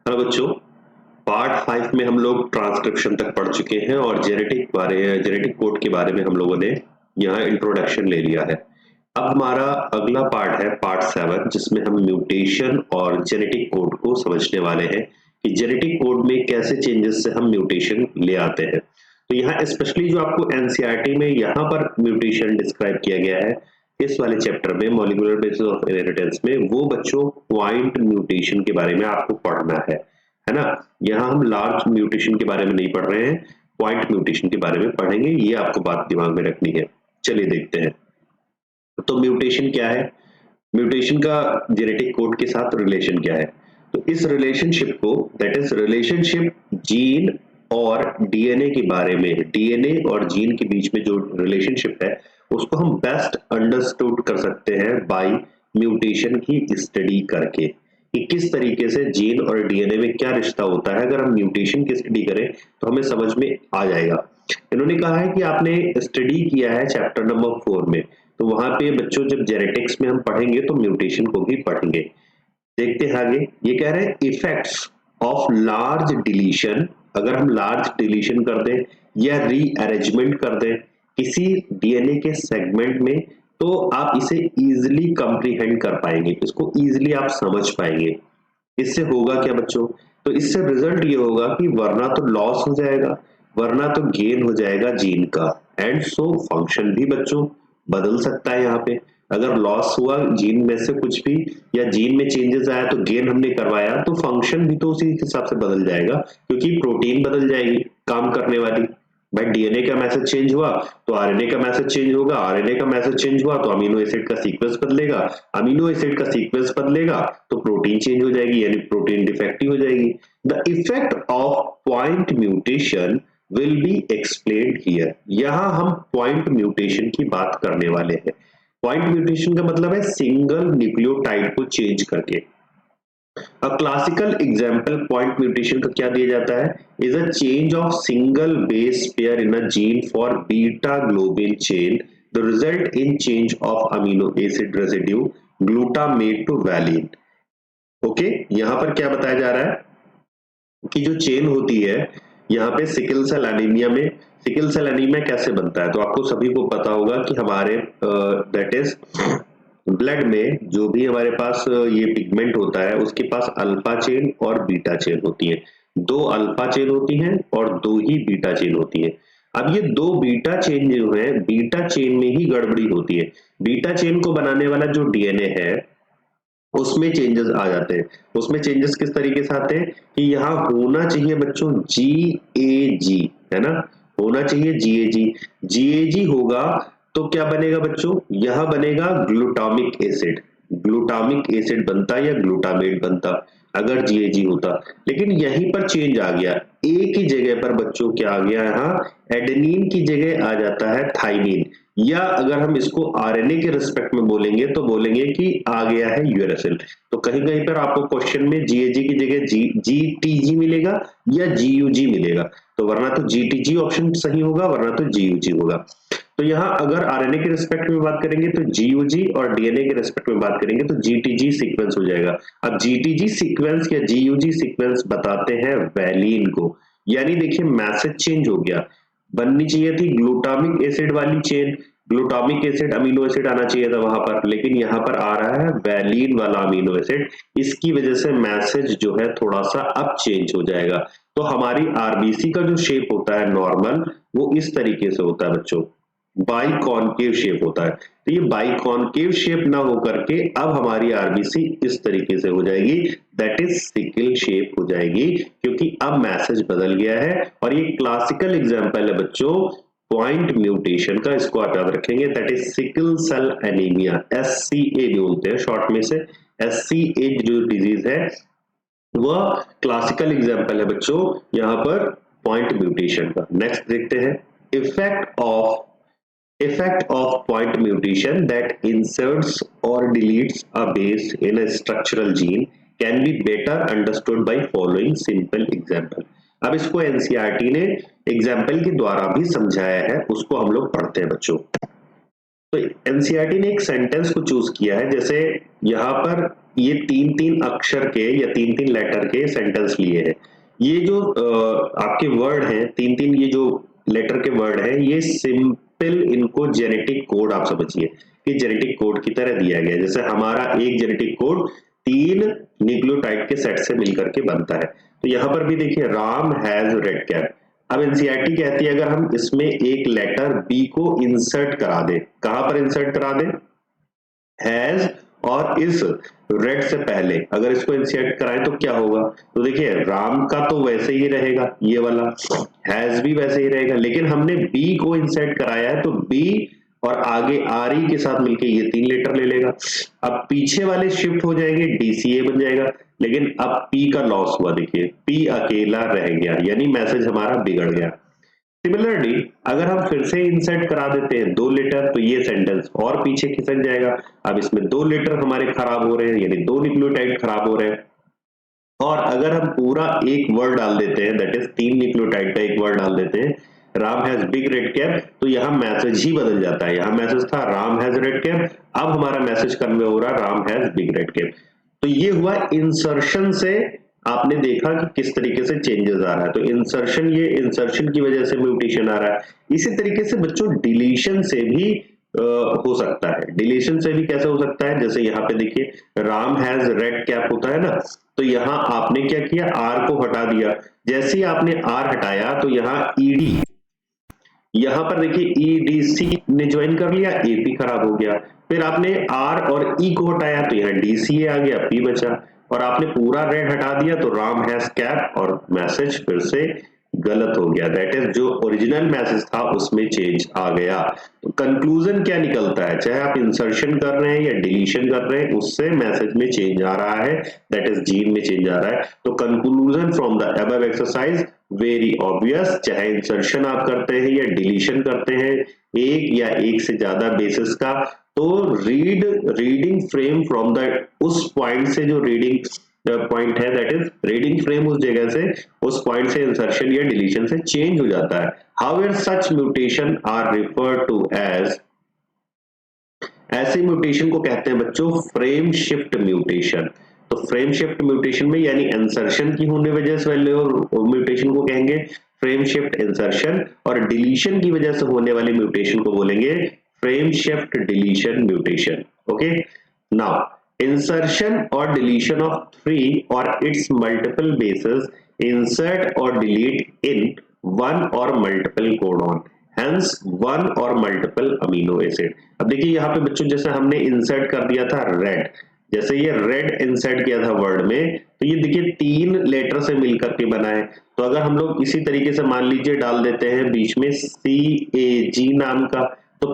Hello बच्चों, part 5 में हम लोग ट्रांसक्रिप्शन तक पढ़ चुके हैं और जेनेटिक कोड के बारे में हम लोगों ने यहाँ इंट्रोडक्शन ले लिया है। अब हमारा अगला पार्ट है पार्ट 7, जिसमें हम म्यूटेशन और जेनेटिक कोड को समझने वाले हैं कि जेनेटिक कोड में कैसे चेंजेस से हम म्यूटेशन ले आते हैं। तो यहाँ स्पेशली जो आपको एनसीईआरटी में यहाँ पर म्यूटेशन डिस्क्राइब किया गया है, इस वाले चैप्टर में मॉलिक्यूलर बेसिस ऑफ इनहेरिटेंस में, वो बच्चों पॉइंट म्यूटेशन के बारे में आपको पढ़ना है ना। यहाँ हम लार्ज म्यूटेशन के बारे में नहीं पढ़ रहे हैं, पॉइंट म्यूटेशन के बारे में पढ़ेंगे, ये आपको बात दिमाग में रखनी है। चलिए देखते हैं। तो म्यूटेशन क्या है, म्यूटेशन का जेनेटिक कोड के साथ रिलेशन क्या है। तो इस रिलेशनशिप को, दैट इज रिलेशनशिप जीन और डीएनए के बारे में, डीएनए और जीन के बीच में जो रिलेशनशिप है उसको हम बेस्ट अंडरस्टूड कर सकते हैं बाय म्यूटेशन की स्टडी करके, कि किस तरीके से जीन और डीएनए में क्या रिश्ता होता है। अगर हम म्यूटेशन की स्टडी करें तो हमें समझ में आ जाएगा। इन्होंने कहा है कि आपने स्टडी किया है चैप्टर नंबर 4 में, तो वहां पे बच्चों जब जेनेटिक्स में हम पढ़ेंगे तो म्यूटेशन को भी पढ़ेंगे। देखते हैं आगे, ये कह रहे हैं इफेक्ट्स ऑफ लार्ज डिलीशन। अगर हम लार्ज डिलीशन कर दें या रीअरेंजमेंट कर दें किसी डीएनए के सेगमेंट में, तो आप इसे इजीली कंप्रीहेंड कर पाएंगे, इसको इजीली आप समझ पाएंगे। इससे होगा क्या बच्चों, तो इससे रिजल्ट ये होगा कि वरना तो लॉस हो जाएगा, वरना तो गेन हो जाएगा जीन का, एंड सो फंक्शन भी बच्चों बदल सकता है। यहाँ पे अगर लॉस हुआ जीन में से कुछ भी, या जीन में चेंजेस आया तो गेन हमने करवाया, तो फंक्शन भी तो उसी हिसाब से बदल जाएगा, क्योंकि प्रोटीन बदल जाएगी काम करने वाली। भाई डीएनए का मैसेज चेंज हुआ तो आरएनए का मैसेज चेंज होगा, आरएनए का मैसेज चेंज हुआ तो अमीनो एसिड का सीक्वेंस बदलेगा, अमीनो एसिड का सीक्वेंस बदलेगा तो प्रोटीन चेंज हो जाएगी, यानी प्रोटीन डिफेक्टिव हो जाएगी। The effect of point mutation will be explained here. यहां हम पॉइंट म्यूटेशन की बात करने वाले हैं। पॉइंट म्यूटेशन का मतलब है सिंगल न्यूक्लियोटाइड को चेंज करके। A classical example point mutation का क्या दिया जाता है, is a change of single base pair in a gene for beta globin chain, the result in change of amino acid residue glutamate to valine। Okay, यहाँ पर क्या बताया जा रहा है कि जो चेन होती है यहाँ पे सिकल सेल एनीमिया में, सिकल सेल एनीमिया कैसे बनता है, तो आपको सभी को पता होगा कि हमारे दैट इज ब्लड में जो भी हमारे पास ये पिगमेंट होता है उसके पास अल्फा चेन और बीटा चेन होती है। दो अल्फा चेन होती हैं और दो ही बीटा चेन होती है। अब ये दो बीटा चेन जो है, बीटा चेन में ही गड़बड़ी होती है। बीटा चेन को बनाने वाला जो डीएनए है उसमें चेंजेस आ जाते हैं। उसमें चेंजेस किस तरीके से आते हैं कि यहाँ होना चाहिए बच्चों GAG, है ना, होना चाहिए GAG। GAG होगा तो क्या बनेगा बच्चों, यह बनेगा ग्लूटामिक एसिड। ग्लूटामिक एसिड बनता या ग्लूटामेट बनता अगर GAG होता, लेकिन यहीं पर चेंज आ गया। ए की जगह पर बच्चों क्या आ गया, यहाँ एडेनिन की जगह आ जाता है थाइमिन, या अगर हम इसको आरएनए के रिस्पेक्ट में बोलेंगे तो बोलेंगे कि आ गया है यूरेसिल। तो कहीं कहीं पर आपको क्वेश्चन में जीएजी की जगह GTG मिलेगा या GUG मिलेगा, तो वरना तो GTG ऑप्शन सही होगा, वरना तो GUG होगा। तो यहाँ अगर आरएनए के रिस्पेक्ट में बात करेंगे तो GUG, और डीएनए के रिस्पेक्ट में बात करेंगे तो GTG सीक्वेंस हो जाएगा। अब GTG सीक्वेंस या GUG सीक्वेंस बताते हैं वैलिन को, यानी देखिए मैसेज चेंज हो गया। बननी चाहिए थी ग्लूटामिक एसिड वाली chain, glutamic acid amino acid आना चाहिए था वहां पर, लेकिन यहाँ पर आ रहा है वैलिन वाला अमीनो एसिड। इसकी वजह से मैसेज जो है थोड़ा सा अब चेंज हो जाएगा। तो हमारी आरबीसी का जो शेप होता है नॉर्मल, वो इस तरीके से होता है बच्चों, बाइकॉनकेव शेप होता है। तो ये बाइकॉनकेव शेप ना होकर के अब हमारी आरबीसी इस तरीके से हो जाएगी, दैट इज सिकल शेप हो जाएगी, क्योंकि अब मैसेज बदल गया है। और ये क्लासिकल एग्जांपल है बच्चों पॉइंट म्यूटेशन का, इसको आप याद रखेंगे, that is sickle cell anaemia, SCA बोलते हैं शॉर्ट में से। SCA जो डिजीज है वह क्लासिकल एग्जांपल है बच्चों यहाँ पर पॉइंट म्यूटेशन का। नेक्स्ट देखते हैं, effect of point mutation that inserts or deletes a base in a structural gene can be better understood by following simple example। अब इसको एनसीईआरटी ने एग्जाम्पल के द्वारा भी समझाया है, उसको हम लोग पढ़ते हैं बच्चों। तो एनसीईआरटी ने एक सेंटेंस को चूज किया है, जैसे यहाँ पर ये 3-3 अक्षर के या 3-3 लेटर के सेंटेंस लिए हैं। ये जो आपके वर्ड हैं, 3-3 ये जो लेटर के वर्ड हैं, ये सिंपल, इनको जेनेटिक कोड आप समझिए कि जेनेटिक कोड की तरह दिया गया है। जैसे हमारा एक जेनेटिक कोड 3 न्यूक्लियोटाइड के सेट से मिलकर के बनता है। तो यहाँ पर भी देखिए, राम हैज रेड कैप। अब एनसीईआरटी कहती है अगर हम इसमें एक लेटर बी को इंसर्ट करा दें, कहां पर इंसर्ट करा दें, हैज और इस रेड से पहले अगर इसको इंसर्ट कराएं तो क्या होगा, तो देखिए राम का तो वैसे ही रहेगा, ये वाला हैज भी वैसे ही रहेगा, लेकिन हमने बी को इंसर्ट कराया है तो बी और आगे आर ई के साथ मिलके ये 3 लेटर ले लेगा। अब पीछे वाले शिफ्ट हो जाएंगे, डीसीए बन जाएगा, लेकिन अब पी का लॉस हुआ, देखिए पी अकेला रह गया, यानी मैसेज हमारा बिगड़ गया। सिमिलरली अगर हम फिर से इंसर्ट करा देते हैं 2 लेटर, तो ये सेंटेंस और पीछे खिसक जाएगा। अब इसमें 2 लेटर हमारे खराब हो रहे हैं, यानी 2 न्यूक्लियोटाइड खराब हो रहे हैं। और अगर हम पूरा एक वर्ड डाल देते हैं, दैट इज 3 न्यूक्लियोटाइड का एक वर्ड डाल देते हैं, Ram has big red cap, तो यहाँ मैसेज ही बदल जाता है। यहाँ मैसेज था राम हैज रेड कैप, अब हमारा मैसेज कन्वे हो रहा है Ram has big red cap. तो ये हुआ इंसर्शन से, आपने देखा कि किस तरीके से चेंजेस आ रहा है। तो इंसर्शन, ये इंसर्शन की वजह से म्यूटेशन आ रहा है। इसी तरीके से बच्चों डिलीशन से भी हो सकता है। डिलीशन से भी कैसे हो सकता है, जैसे यहाँ पे देखिए राम हैज रेड कैप होता है ना, तो यहाँ आपने क्या किया, आर को हटा दिया। जैसे ही आपने आर हटाया तो यहाँ ईडी, यहां पर देखिए ईडीसी ने ज्वाइन कर लिया, एपी खराब हो गया। फिर आपने आर और ई को हटाया तो यहाँ डीसीए आ गया, पी बचा। और आपने पूरा रेड हटा दिया तो राम हैज कैप, और मैसेज फिर से गलत हो गया, दैट इज जो ओरिजिनल मैसेज था उसमें चेंज आ गया। तो कंक्लूजन क्या निकलता है, चाहे आप इंसर्शन कर रहे हैं या डिलीशन कर रहे हैं, उससे मैसेज में चेंज आ रहा है, दैट इज जीन में चेंज आ रहा है। तो conclusion from the above exercise very obvious, चाहे इंसर्शन आप करते हैं या डिलीशन करते हैं एक या एक से ज्यादा बेसिस का, तो रीडिंग फ्रेम फ्रॉम द, उस पॉइंट से जो रीडिंग पॉइंट है, दैट इज रीडिंग फ्रेम, उस जगह से, उस पॉइंट से इंसर्शन या डिलीशन से चेंज हो जाता है। However such mutation are referred to as, ऐसे म्यूटेशन को कहते हैं बच्चों फ्रेम शिफ्ट म्यूटेशन। तो फ्रेम शिफ्ट म्यूटेशन में यानी इंसर्शन की होने वजह से वाले म्यूटेशन को कहेंगे फ्रेम शिफ्ट इंसर्शन, और डिलीशन की वजह से होने वाली म्यूटेशन को बोलेंगे frame shift deletion mutation. Okay, now insertion or deletion of 3 or its multiple bases insert or delete in one or multiple codon, hence one or multiple amino acid। अब देखिए यहाँ पे बच्चों, जैसे हमने इंसर्ट कर दिया था रेड, जैसे ये रेड इंसर्ट किया था वर्ड में, तो ये देखिए 3 लेटर से मिलकर के बना है। तो अगर हम लोग इसी तरीके से मान लीजिए डाल देते हैं बीच में CAG नाम का, तो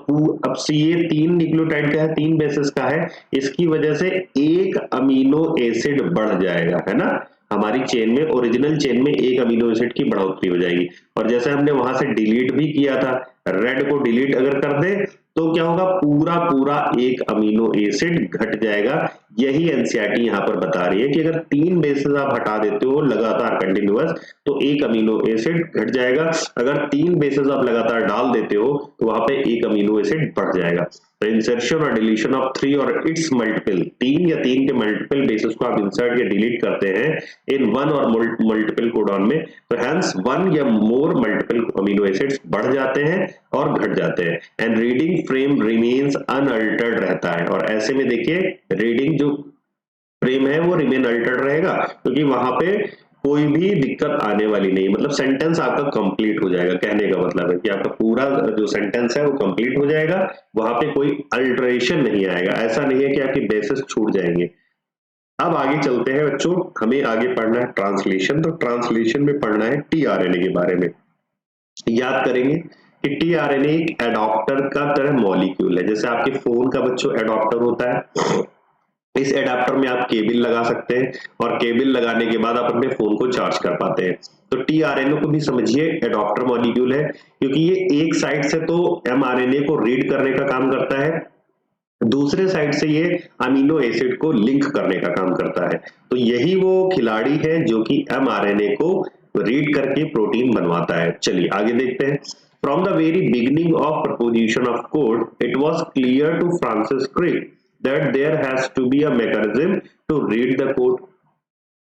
अब ये 3 न्यूक्लियोटाइड का है, 3 बेसिस का है, इसकी वजह से एक अमीनो एसिड बढ़ जाएगा, है ना, हमारी चेन में, ओरिजिनल चेन में एक अमीनो एसिड की बढ़ोतरी हो जाएगी। और जैसे हमने वहां से डिलीट भी किया था, रेड को डिलीट अगर कर दे तो क्या होगा, पूरा पूरा एक अमीनो एसिड घट जाएगा। यही एनसीईआरटी यहाँ पर बता रही है कि अगर 3 बेसिस आप हटा देते हो लगातार कंटिन्यूअस, तो एक अमीनो एसिड घट जाएगा। अगर 3 बेसिस आप लगातार डाल देते हो तो वहां पे एक अमीनो एसिड बढ़ जाएगा। तो इंसर्शन और डिलीशन ऑफ 3 और इट्स मल्टीपल, 3 या 3 के मल्टीपल बेसिस को आप इंसर्ट या डिलीट करते हैं इन वन और मल्टीपल कोडॉन में, तो हेंस 1 या मोर मल्टीपल अमीनो एसिड्स बढ़ जाते हैं और घट जाते हैं, and reading frame remains unaltered रहता है। और ऐसे में देखिए रीडिंग जो फ्रेम है वो रिमेन अल्टर्ड रहेगा, क्योंकि वहां पे कोई भी दिक्कत आने वाली नहीं, मतलब सेंटेंस आपका कंप्लीट हो जाएगा। कहने का मतलब है कि आपका पूरा जो सेंटेंस है वो कंप्लीट हो जाएगा, वहां पे कोई अल्टरेशन नहीं आएगा। ऐसा नहीं है कि आपकी बेसिस छूट जाएंगे। अब आगे चलते हैं बच्चों, हमें आगे पढ़ना है ट्रांसलेशन। तो ट्रांसलेशन में पढ़ना है टीआरएनए के बारे में। याद करेंगे कि टीआरएनए एक एडॉप्टर का तरह मॉलिक्यूल है, जैसे आपके फोन का बच्चों एडॉप्टर होता है। इस एडाप्टर में आप केबल लगा सकते हैं, और केबल लगाने के बाद आप अपने फोन को चार्ज कर पाते हैं। तो टीआरएनए को भी समझिए एडॉप्टर मॉलिक्यूल है, क्योंकि ये एक साइड से तो एमआरएनए को रीड करने का काम करता है, दूसरे साइड से ये अमीनो एसिड को लिंक करने का काम करता है। तो यही वो खिलाड़ी है जो कि एमआरएनए को रीड करके प्रोटीन बनवाता है। चलिए आगे देखते हैं। From the very beginning of proposition of code, it was clear to Francis Crick that there has to be a mechanism to read the code.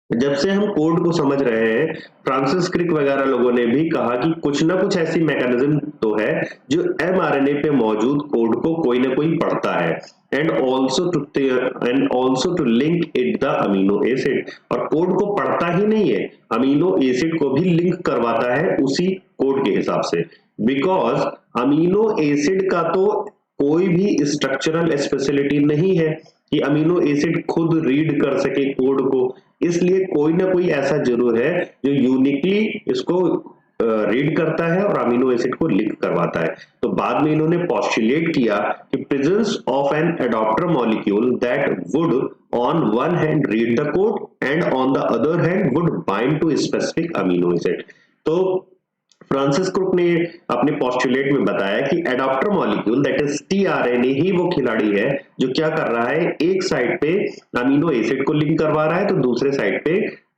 जब से हम कोड को समझ रहे हैं, फ्रांसिस क्रिक वगैरह लोगों ने भी कहा कि कुछ ना कुछ ऐसी मैकेनिज्म तो है जो एमआरएनए पे मौजूद कोड को कोई ना कोई पढ़ता है, and also to link it the amino acid, और कोड को पढ़ता ही नहीं है, अमीनो एसिड को भी लिंक करवाता है उसी कोड के हिसाब से, बिकॉज अमीनो एसिड का तो कोई भी स्ट्रक्चरल स्पेशलिटी नहीं है कि अमीनो एसिड खुद रीड कर सके कोड को, इसलिए कोई ना कोई ऐसा जरूर है जो यूनिकली इसको रीड करता है और अमीनो एसिड को लिंक करवाता है। तो बाद में इन्होंने पोस्टुलेट किया कि presence of an adapter molecule that would on one hand read the code and on the other hand would bind to specific amino acid. तो फ्रांसिस क्रिक ने अपने पोस्टुलेट में बताया कि adapter molecule that is tRNA ही वो खिलाड़ी है जो क्या कर रहा है, एक साइड पे अमीनो एसिड को लिंक करवा रहा है तो दूसरे साइड पे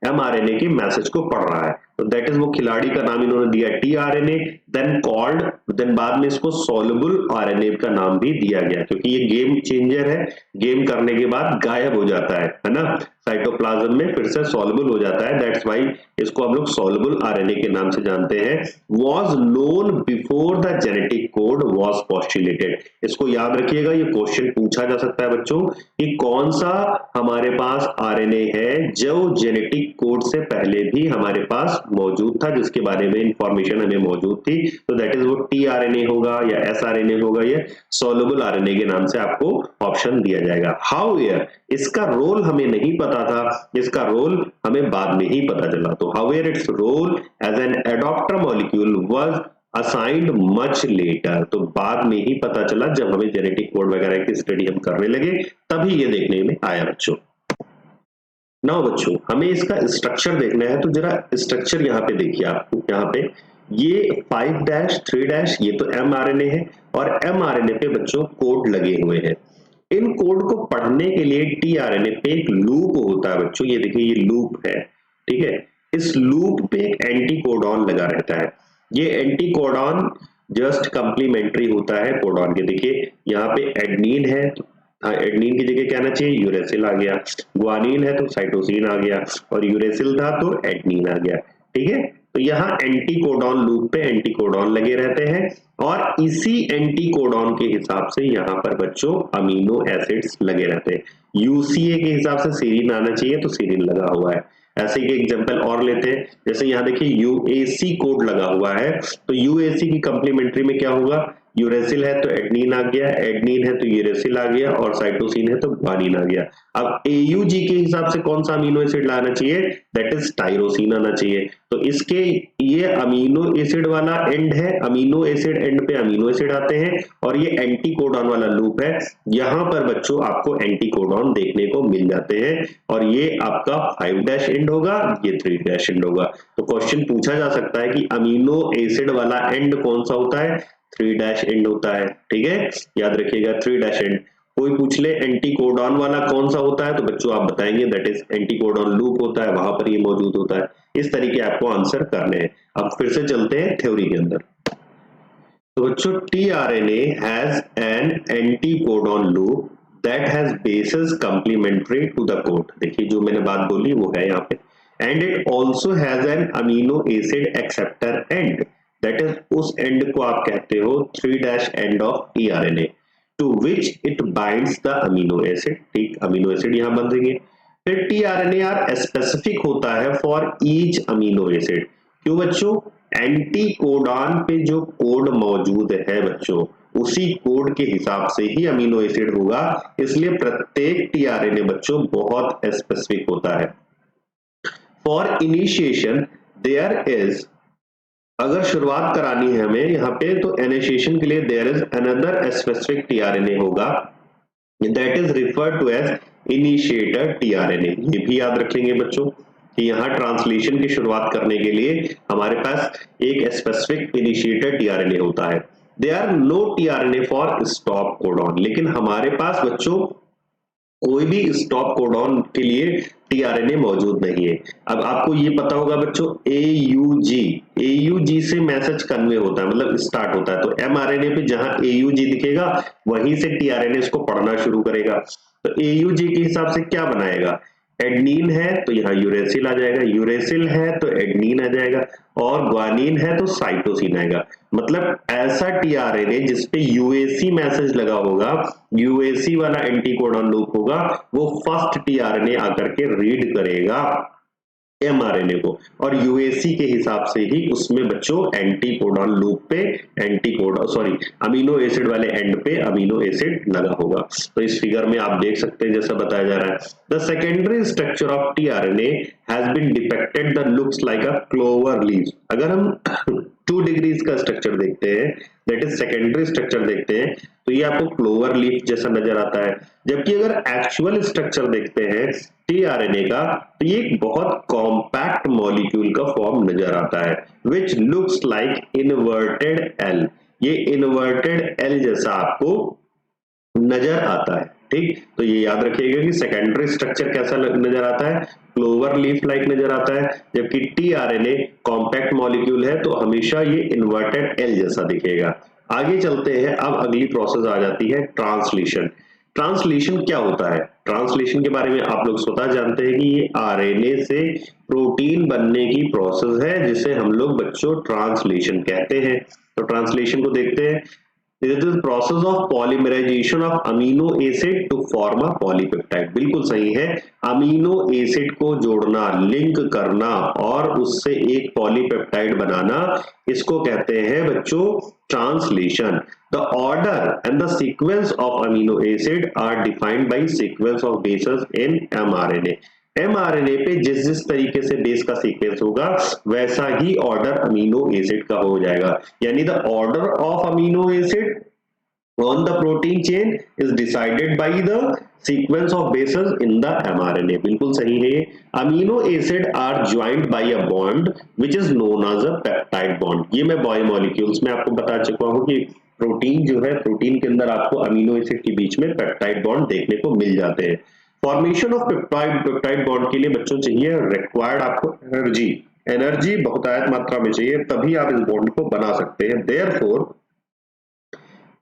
एमआरएनए के मैसेज को पढ़ रहा है। तो दैट इज वो खिलाड़ी का नाम इन्होंने दिया टीआरएनए, देन बाद में इसको सॉल्युबल आरएनए का नाम भी दिया गया, क्योंकि ये गेम चेंजर है, गेम करने के बाद गायब हो जाता है ना, साइटोप्लाज्म में फिर से सॉल्युबल हो जाता है, दैट्स व्हाई इसको हम लोग सॉल्युबल आरएनए के नाम से जानते हैं। Was known before the genetic code was postulated. इसको याद रखिएगा, ये क्वेश्चन पूछा जा सकता है बच्चों कि कौन सा हमारे पास आरएनए है जो जेनेटिक कोड से पहले भी हमारे पास मौजूद था, जिसके बारे में इंफॉर्मेशन हमें मौजूद थी, तो दैट इज वो टीआरएनए होगा या एसआरएनए होगा, या सॉल्युबल आरएनए के नाम से आपको ऑप्शन दिया जाएगा। हाउएवर इसका रोल हमें नहीं पता था, इसका रोल हमें बाद में ही पता चला। तो however it's role as an adapter molecule was assigned much later, तो बाद में ही पता चला जब हमें जेनेटिक कोड वगैरह की स्टडी हम करने लगे, तभी ये देखने में आया बच्चों। नाउ बच्चों हमें इसका स्ट्रक्चर देखना है, तो जरा स्ट्रक्चर यहाँ पे देखिए, आपको यहाँ पे ये 5' 3' ये तो एमआरएनए है, और एमआरएनए पे बच्चों कोड लगे हुए हैं। इन कोड को पढ़ने के लिए टीआरएनए पे एक लूप होता है बच्चों, ये देखिए ये लूप है, ठीक है, इस लूप पे एक एंटी कोडॉन लगा रहता है। ये एंटी कोडॉन जस्ट कंप्लीमेंट्री होता है कोडॉन के। देखिए यहाँ पे एडनीन है, एडनीन की जगह क्या आना चाहिए, यूरेसिल आ गया, ग्वानिन है तो साइटोसिन आ गया, और यूरेसिल था तो एडनीन आ गया, ठीक है। तो यहाँ एंटी कोडॉन लूप पे एंटी कोडॉन लगे रहते हैं, और इसी एंटी कोडॉन के हिसाब से यहाँ पर बच्चों अमीनो एसिड्स लगे रहते हैं। यूसीए के हिसाब से सीरीन आना चाहिए तो सीरीन लगा हुआ है। ऐसे ही एग्जांपल और लेते हैं, जैसे यहाँ देखिए यूएसी कोड लगा हुआ है, तो यूएसी की कंप्लीमेंट्री में क्या होगा, यूरेसिल है तो एडनीन आ गया, एडनीन है तो यूरेसिल आ गया, और साइटोसिन है तो ग्वानिन आ गया। अब एयूजी के हिसाब से कौन सा अमीनो एसिड लाना चाहिए, दैट इज टायरोसिन आना चाहिए। तो इसके ये अमीनो एसिड वाला एंड है, अमीनो एसिड एंड पे अमीनो एसिड आते हैं, और ये एंटी कोडॉन वाला लूप है, यहाँ पर बच्चों आपको एंटी कोडॉन देखने को मिल जाते हैं, और ये आपका 5' एंड होगा, ये 3' एंड होगा। तो क्वेश्चन पूछा जा सकता है कि अमीनो एसिड वाला एंड कौन सा होता है, 3' एंड होता है, ठीक है, याद रखिएगा 3' एंड। कोई पूछ ले एंटी कोडॉन वाला कौन सा होता है, तो बच्चों आप बताएंगे that is anti codon loop होता है, वहां पर ये मौजूद होता है। इस तरीके आपको आंसर करने हैं। अब फिर से चलते हैं थ्योरी के अंदर। तो बच्चों tRNA has an anti codon loop that has bases complementary to the code. देखिए जो मैंने बात बोली वो है यहाँ पे, and it also has an amino acid acceptor end, that is उस एंड को आप कहते हो 3' end of tRNA, to which it binds the amino acid. ठीक, अमीनो एसिड यहाँ बंधेंगे। फिर टीआरएनए आर स्पेसिफिक होता है फॉर ईच अमीनो एसिड। क्यों बच्चों, एंटी कोडॉन पे जो कोड मौजूद है बच्चों, उसी कोड के हिसाब से ही अमीनो एसिड होगा, इसलिए प्रत्येक टीआरएनए बच्चों बहुत स्पेसिफिक होता है। फॉर इनिशिएशन देयर इज, अगर शुरुआत करानी है हमें यहाँ पे, तो इनिशिएशन के लिए there is another specific tRNA होगा, that is referred to as initiator tRNA. ये भी याद रखेंगे बच्चों कि यहाँ ट्रांसलेशन की शुरुआत करने के लिए हमारे पास एक स्पेसिफिक इनिशिएटर टीआरएनए होता है। There are no tRNA for stop codon, लेकिन हमारे पास बच्चों कोई भी स्टॉप कोडॉन के लिए टीआरएनए मौजूद नहीं है। अब आपको ये पता होगा बच्चों, एयूजी से मैसेज कन्वे होता है, मतलब स्टार्ट होता है, तो एमआरएनए पे जहां एयूजी दिखेगा वहीं से टीआरएनए इसको पढ़ना शुरू करेगा। तो एयूजी के हिसाब से क्या बनाएगा, एडनीन है तो यहाँ यूरेसिल आ जाएगा, यूरेसिल है तो एडनीन आ जाएगा, और ग्वानिन है तो साइटोसिन आएगा। मतलब ऐसा टीआरएनए जिसपे यूएसी मैसेज लगा होगा, यूएसी वाला एंटीकोडॉन लूप होगा, वो फर्स्ट टीआरएनए आकर के रीड करेगा एमआरएनए को, और यूएसी के हिसाब से ही उसमें बच्चों एंटीकोडॉन लूप पे एंटीकोडॉन सॉरी अमीनो एसिड वाले एंड पे अमीनो एसिड लगा होगा। तो इस फिगर में आप देख सकते हैं जैसा बताया जा रहा है, the secondary structure of tRNA has been depicted the looks like a clover leaf. अगर हम 2 डिग्रीज का स्ट्रक्चर देखते हैं, दैट इज सेकेंडरी स्ट्रक्चर देखते हैं, तो ये आपको क्लोवर लीफ जैसा नजर आता है। जबकि अगर एक्चुअल स्ट्रक्चर देखते हैं टीआरएनए का, तो ये एक बहुत कॉम्पैक्ट मॉलिक्यूल का फॉर्म नजर आता है, which looks like inverted L. ये इन्वर्टेड एल जैसा आपको नजर आता है। ठीक, तो ये याद रखिएगा कि सेकेंडरी स्ट्रक्चर कैसा नजर आता है, क्लोवर लीफ लाइक नजर आता है, जबकि टीआरएनए कॉम्पैक्ट मॉलिक्यूल है तो हमेशा ये इन्वर्टेड एल जैसा दिखेगा। आगे चलते हैं, अब अगली प्रोसेस आ जाती है ट्रांसलेशन। ट्रांसलेशन क्या होता है, ट्रांसलेशन के बारे में आप लोग स्वतः जानते हैं कि ये आरएनए से प्रोटीन बनने की प्रोसेस है जिसे हम लोग बच्चों ट्रांसलेशन कहते हैं। तो ट्रांसलेशन को देखते हैं, This is the process of polymerization of amino acid to form a polypeptide। बिल्कुल सही है, अमीनो एसिड को जोड़ना, लिंक करना और उससे एक पॉलीपेप्टाइड बनाना, इसको कहते हैं बच्चों translation. The order and the sequence of amino acid are defined by sequence of bases in mRNA। MRNA पे जिस जिस तरीके से बेस का सीक्वेंस होगा वैसा ही ऑर्डर अमीनो एसिड का हो जाएगा, यानी the order of amino acid on the protein chain is decided by the sequence of bases in the mRNA। बिल्कुल सही है। Amino acid are joined by a bond which is known as a peptide bond। ये मैं biomolecules में आपको बता चुका हूँ कि प्रोटीन जो है, प्रोटीन के अंदर आपको अमीनो एसिड के बीच में पेप्टाइड बॉन्ड देखने को मिल जाते हैं। फॉर्मेशन ऑफ पेप्टाइड बॉन्ड के लिए बच्चों चाहिए रिक्वायर्ड आपको एनर्जी, एनर्जी बहुतायत मात्रा में चाहिए, तभी आप इस बॉन्ड को बना सकते हैं। देयरफॉर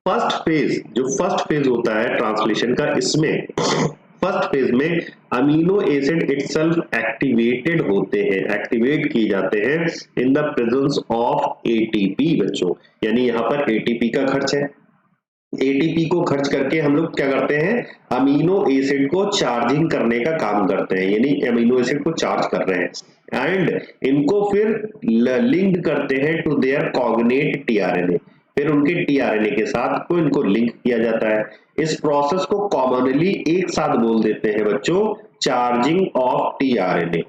फर्स्ट फेज, जो फर्स्ट फेज होता है ट्रांसलेशन का, इसमें फर्स्ट फेज में अमीनो एसिड इटसेल्फ एक्टिवेटेड होते हैं, एक्टिवेट किए जाते हैं इन द प्रेजेंस ऑफ एटीपी बच्चों, यानी यहाँ पर एटीपी का खर्च है। एटीपी को खर्च करके हम लोग क्या करते हैं, अमीनो एसिड को चार्जिंग करने का काम करते हैं, यानी अमीनो एसिड को चार्ज कर रहे हैं एंड इनको फिर लिंक करते हैं टू देयर कॉग्नेट टीआरएनए, फिर उनके टीआरएनए के साथ को इनको लिंक किया जाता है। इस प्रोसेस को कॉमनली एक साथ बोल देते हैं बच्चों चार्जिंग ऑफ टीआरएनए।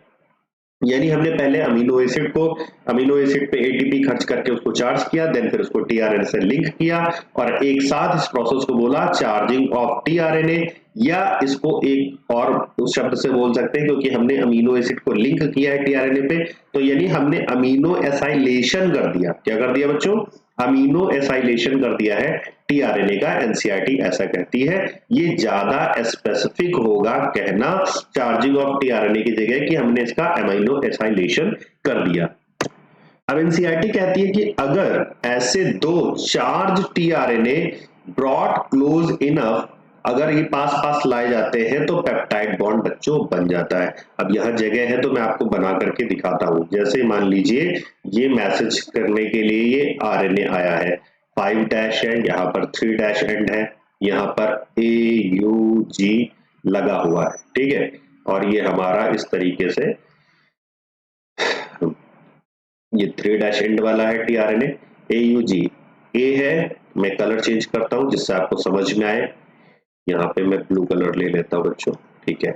यानी हमने पहले अमीनो एसिड पे एटीपी खर्च करके उसको चार्ज किया, देन फिर उसको टीआरएनए से लिंक किया और एक साथ इस प्रोसेस को बोला चार्जिंग ऑफ टीआरएनए, या इसको एक और उस शब्द से बोल सकते हैं क्योंकि हमने अमीनो एसिड को लिंक किया है टीआरएनए पे, तो यानी हमने अमीनो एसाइलेशन कर दिया। क्या कर दिया बच्चों, अमीनो एसाइलेशन कर दिया है टीआरएनए का। एनसीईआरटी ऐसा कहती है। ये ज्यादा स्पेसिफिक होगा कहना चार्जिंग ऑफ टीआरएनए की जगह कि हमने इसका अमीनो एसाइलेशन कर दिया। अब एनसीईआरटी कहती है कि अगर ऐसे दो charge tRNA brought close enough, अगर ये पास पास लाए जाते हैं तो पेप्टाइड बॉन्ड बच्चों बन जाता है। अब यहाँ जगह है तो मैं आपको बना करके दिखाता हूं। जैसे मान लीजिए ये मैसेज करने के लिए ये आरएनए आया है, 5' है, यहाँ पर 3' एंड है, यहाँ पर AUG लगा हुआ है, ठीक है, और ये हमारा इस तरीके से ये 3' एंड वाला है टीआरएनए, AUG A है। मैं कलर चेंज करता हूं जिससे आपको समझ में आए। यहाँ पे मैं ब्लू कलर ले लेता हूँ बच्चों, ठीक है।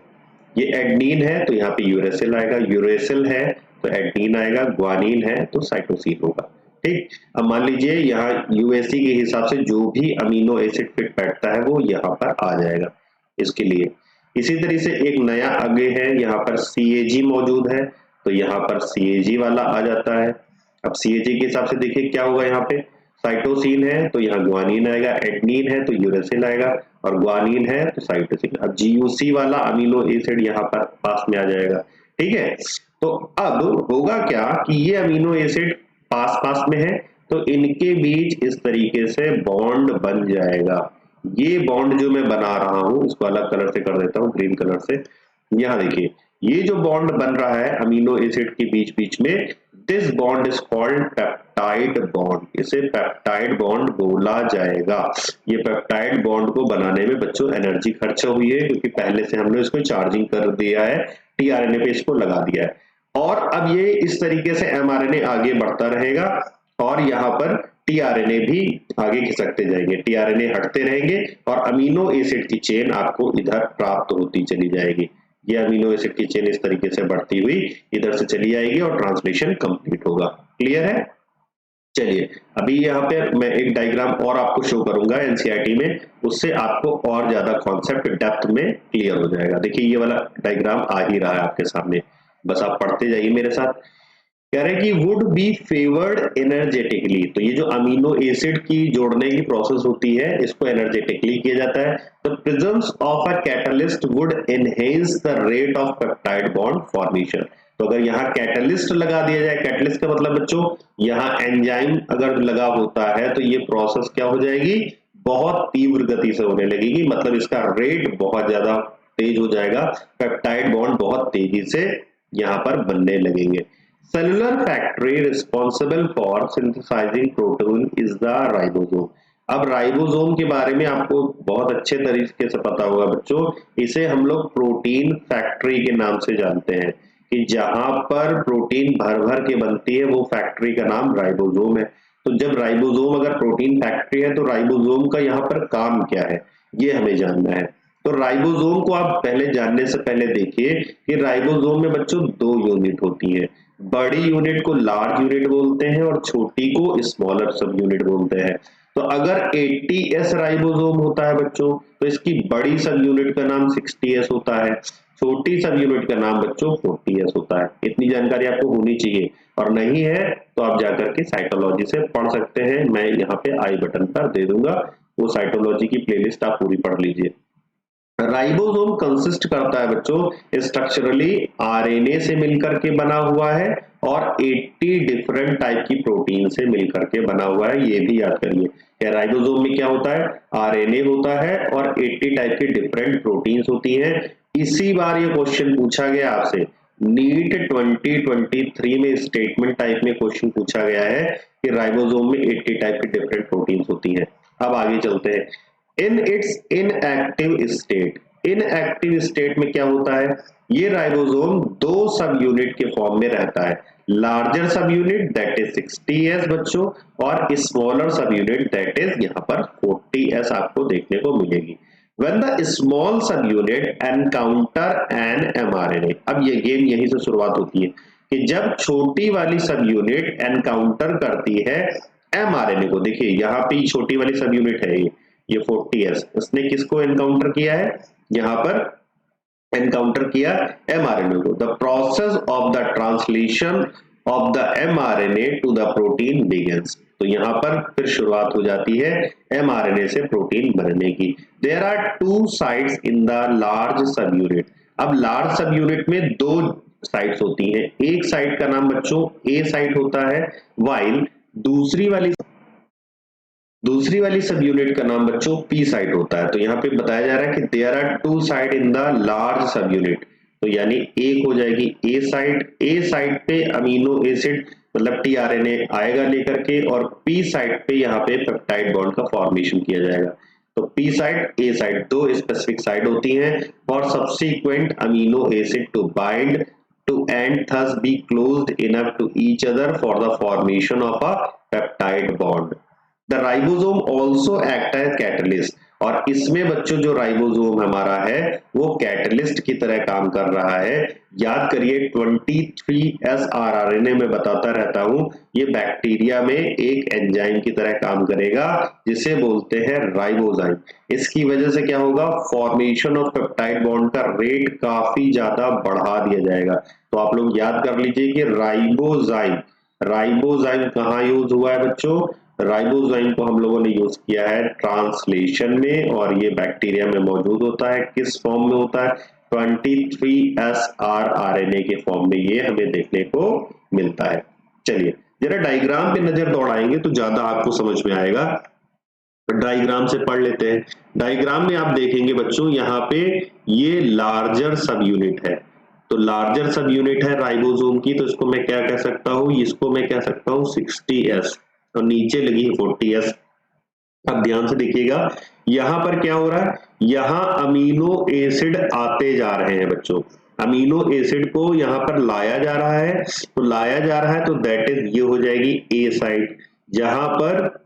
ये एडनीन है तो यहाँ पे यूरेसिल आएगा, यूरेसिल है तो एडनीन आएगा, ग्वानिन है तो साइटोसिन होगा, ठीक। अब मान लीजिए यहाँ यूएससी के हिसाब से जो भी अमीनो एसिड फिट बैठता है वो यहाँ पर आ जाएगा इसके लिए। इसी तरह से एक नया आगे है, यहाँ पर CAG मौजूद है तो यहाँ पर CAG वाला आ जाता है। अब CAG के हिसाब से देखिए क्या होगा, यहाँ पे साइटोसिन है तो यहाँ ग्वानिन आएगा, एडनीन है तो यूरेसिल आएगा, और ग्वानिन है तो साइटोसिन। अब GUC वाला अमीनो एसिड यहाँ पर पास में आ जाएगा, ठीक है। तो अब होगा क्या कि ये अमीनो एसिड पास पास में है तो इनके बीच इस तरीके से बॉन्ड बन जाएगा। ये बॉन्ड जो मैं बना रहा हूं इसको अलग कलर से कर देता हूं, ग्रीन कलर से। यहाँ देखिए ये जो बॉन्ड बन रहा है अमीनो एसिड के बीच बीच में, this bond is called peptide bond, इसे पेप्टाइड बॉन्ड बोला जाएगा। ये पेप्टाइड बॉन्ड को बनाने में बच्चों एनर्जी खर्च हुई है क्योंकि पहले से हमने इसको चार्जिंग कर दिया है, टीआरएनए पे इसको लगा दिया है। और अब ये इस तरीके से एमआरएनए आगे बढ़ता रहेगा और यहाँ पर टीआरएनए भी आगे खिसकते जाएंगे, टीआरएनए हटते रहेंगे और अमीनो एसिड की चेन आपको इधर प्राप्त होती चली जाएगी। ये अमीनो एसिड की चेन इस तरीके से बढ़ती हुई इधर से चली जाएगी और ट्रांसलेशन कंप्लीट होगा। क्लियर है? चलिए अभी यहाँ पे मैं एक डायग्राम और आपको शो करूंगा एनसीईआरटी में, उससे आपको और ज्यादा कॉन्सेप्ट डेप्थ में क्लियर हो जाएगा। देखिए ये वाला डायग्राम आ ही रहा है आपके सामने, बस आप पढ़ते जाइए मेरे साथ। कह रहे कि वुड बी फेवर्ड एनर्जेटिकली, तो ये जो अमीनो एसिड की जोड़ने की प्रोसेस होती है इसको एनर्जेटिकली किया जाता है। The presence of a catalyst would enhance the rate of peptide bond formation. तो अगर यहाँ कैटलिस्ट लगा दिया जाए, कैटलिस्ट का मतलब बच्चों यहाँ एंजाइम अगर लगा होता है तो ये प्रोसेस क्या हो जाएगी, बहुत तीव्र गति से होने लगेगी, मतलब इसका रेट बहुत ज्यादा तेज हो जाएगा, पेप्टाइड बॉन्ड बहुत तेजी से यहाँ पर बनने लगेंगे। Cellular factory responsible for synthesising protein is the ribosome. अब राइबोसोम के बारे में आपको बहुत अच्छे तरीके से पता होगा बच्चों, इसे हम लोग प्रोटीन फैक्ट्री के नाम से जानते हैं कि जहां पर प्रोटीन भर भर के बनती है वो फैक्ट्री का नाम राइबोसोम है। तो जब राइबोसोम अगर प्रोटीन फैक्ट्री है तो राइबोसोम का यहाँ पर काम क्या है ये हमें जानना है। तो राइबोसोम को आप पहले जानने से पहले देखिए कि राइबोसोम में बच्चों दो यूनिट होती है, बड़ी यूनिट को लार्ज यूनिट बोलते हैं और छोटी को स्मॉलर सब यूनिट बोलते हैं। तो अगर 80S राइबोसोम होता है बच्चों तो इसकी बड़ी सब यूनिट का नाम 60S होता है, छोटी सब यूनिट का नाम बच्चों 40S होता है। इतनी जानकारी आपको होनी चाहिए, और नहीं है तो आप जाकर के साइटोलॉजी से पढ़ सकते हैं, मैं यहाँ पे आई बटन पर दे दूंगा, वो साइटोलॉजी की प्लेलिस्ट आप पूरी पढ़ लीजिए। राइबोसोम कंसिस्ट करता है बच्चों स्ट्रक्चरली आरएनए से मिलकर के बना हुआ है और 80 डिफरेंट टाइप की प्रोटीन से मिलकर के बना हुआ है, ये भी याद करिए। क्या राइबोसोम में क्या होता है, आरएनए होता है और 80 टाइप की डिफरेंट प्रोटीन्स होती हैं। इसी बार ये क्वेश्चन पूछा गया आपसे, नीट 2023 में स्टेटमेंट टाइप में क्वेश्चन पूछा गया है कि राइबोसोम में 80 टाइप की डिफरेंट प्रोटीन्स होती हैं। अब आगे चलते हैं। In its inactive state, inactive state में क्या होता है, ये राइबोसोम दो सब यूनिट के फॉर्म में रहता है, लार्जर सब यूनिट दैट इज 60S बच्चों और स्मॉलर सब यूनिट दैट इज यहाँ पर 40S आपको देखने को मिलेगी। When the small subunit encounter an mRNA, अब ये गेम यहीं से शुरुआत होती है कि जब छोटी वाली सब यूनिट एनकाउंटर करती है एमआरएनए को, देखिए यहाँ पे छोटी वाली सब यूनिट है ये 40S, इसने किसको एनकाउंटर किया है, यहाँ पर एनकाउंटर किया एमआरएनए को। The process of the translation of the mRNA to the protein begins, तो यहाँ पर फिर शुरुआत हो जाती है एमआरएनए से प्रोटीन बनने की। There are two sites in the large sub unit, अब लार्ज सब यूनिट में दो साइट्स होती हैं, एक साइट का नाम बच्चों ए साइट होता है, वाइल दूसरी वाली सब यूनिट का नाम बच्चों पी साइट होता है। तो यहाँ पे बताया जा रहा है कि there are two site in the large sub unit, तो यानी एक हो जाएगी ए साइट पे अमीनो एसिड मतलब टीआरएनए आएगा लेकर के, और पी साइट पे यहाँ पे पेप्टाइड बॉन्ड का फॉर्मेशन किया जाएगा। तो पी साइट ए साइट दो स्पेसिफिक साइट होती हैं for subsequent amino acid to bind to and thus be closed enough to each other for the formation of a peptide bond. The ribosome also act as catalyst, और इसमें बच्चों जो ribosome हमारा है वो catalyst की तरह काम कर रहा है। याद करिए 23S आरआरएनए में बताता रहता हूं, ये बैक्टीरिया में एक एंजाइम की तरह काम करेगा जिसे बोलते हैं राइबोजाइम। इसकी वजह से क्या होगा, फॉर्मेशन ऑफ पेप्टाइड बॉन्ड का रेट काफी ज्यादा बढ़ा दिया जाएगा। तो आप लोग याद कर लीजिए कि राइबोजाइम कहाँ यूज हुआ है बच्चों, राइबोजाइम को हम लोगों ने यूज किया है ट्रांसलेशन में, और ये बैक्टीरिया में मौजूद होता है। किस फॉर्म में होता है? 23SR RNA के फॉर्म में ये हमें देखने को मिलता है। चलिए जरा डायग्राम पे नजर दौड़ाएंगे तो ज्यादा आपको समझ में आएगा। डायग्राम से पढ़ लेते हैं। डायग्राम में आप देखेंगे बच्चों, यहाँ पे ये लार्जर सब यूनिट है, तो लार्जर सब यूनिट है राइबोसोम की, तो इसको मैं क्या कह सकता हूँ? इसको मैं कह सकता हूँ 60S, और नीचे लगी है 40S। अब ध्यान से देखिएगा, यहां पर क्या हो रहा है? यहां अमीनो एसिड आते जा रहे हैं बच्चों, अमीनो एसिड को यहां पर लाया जा रहा है, तो लाया जा रहा है तो दैट इज ये हो जाएगी ए साइट, जहां पर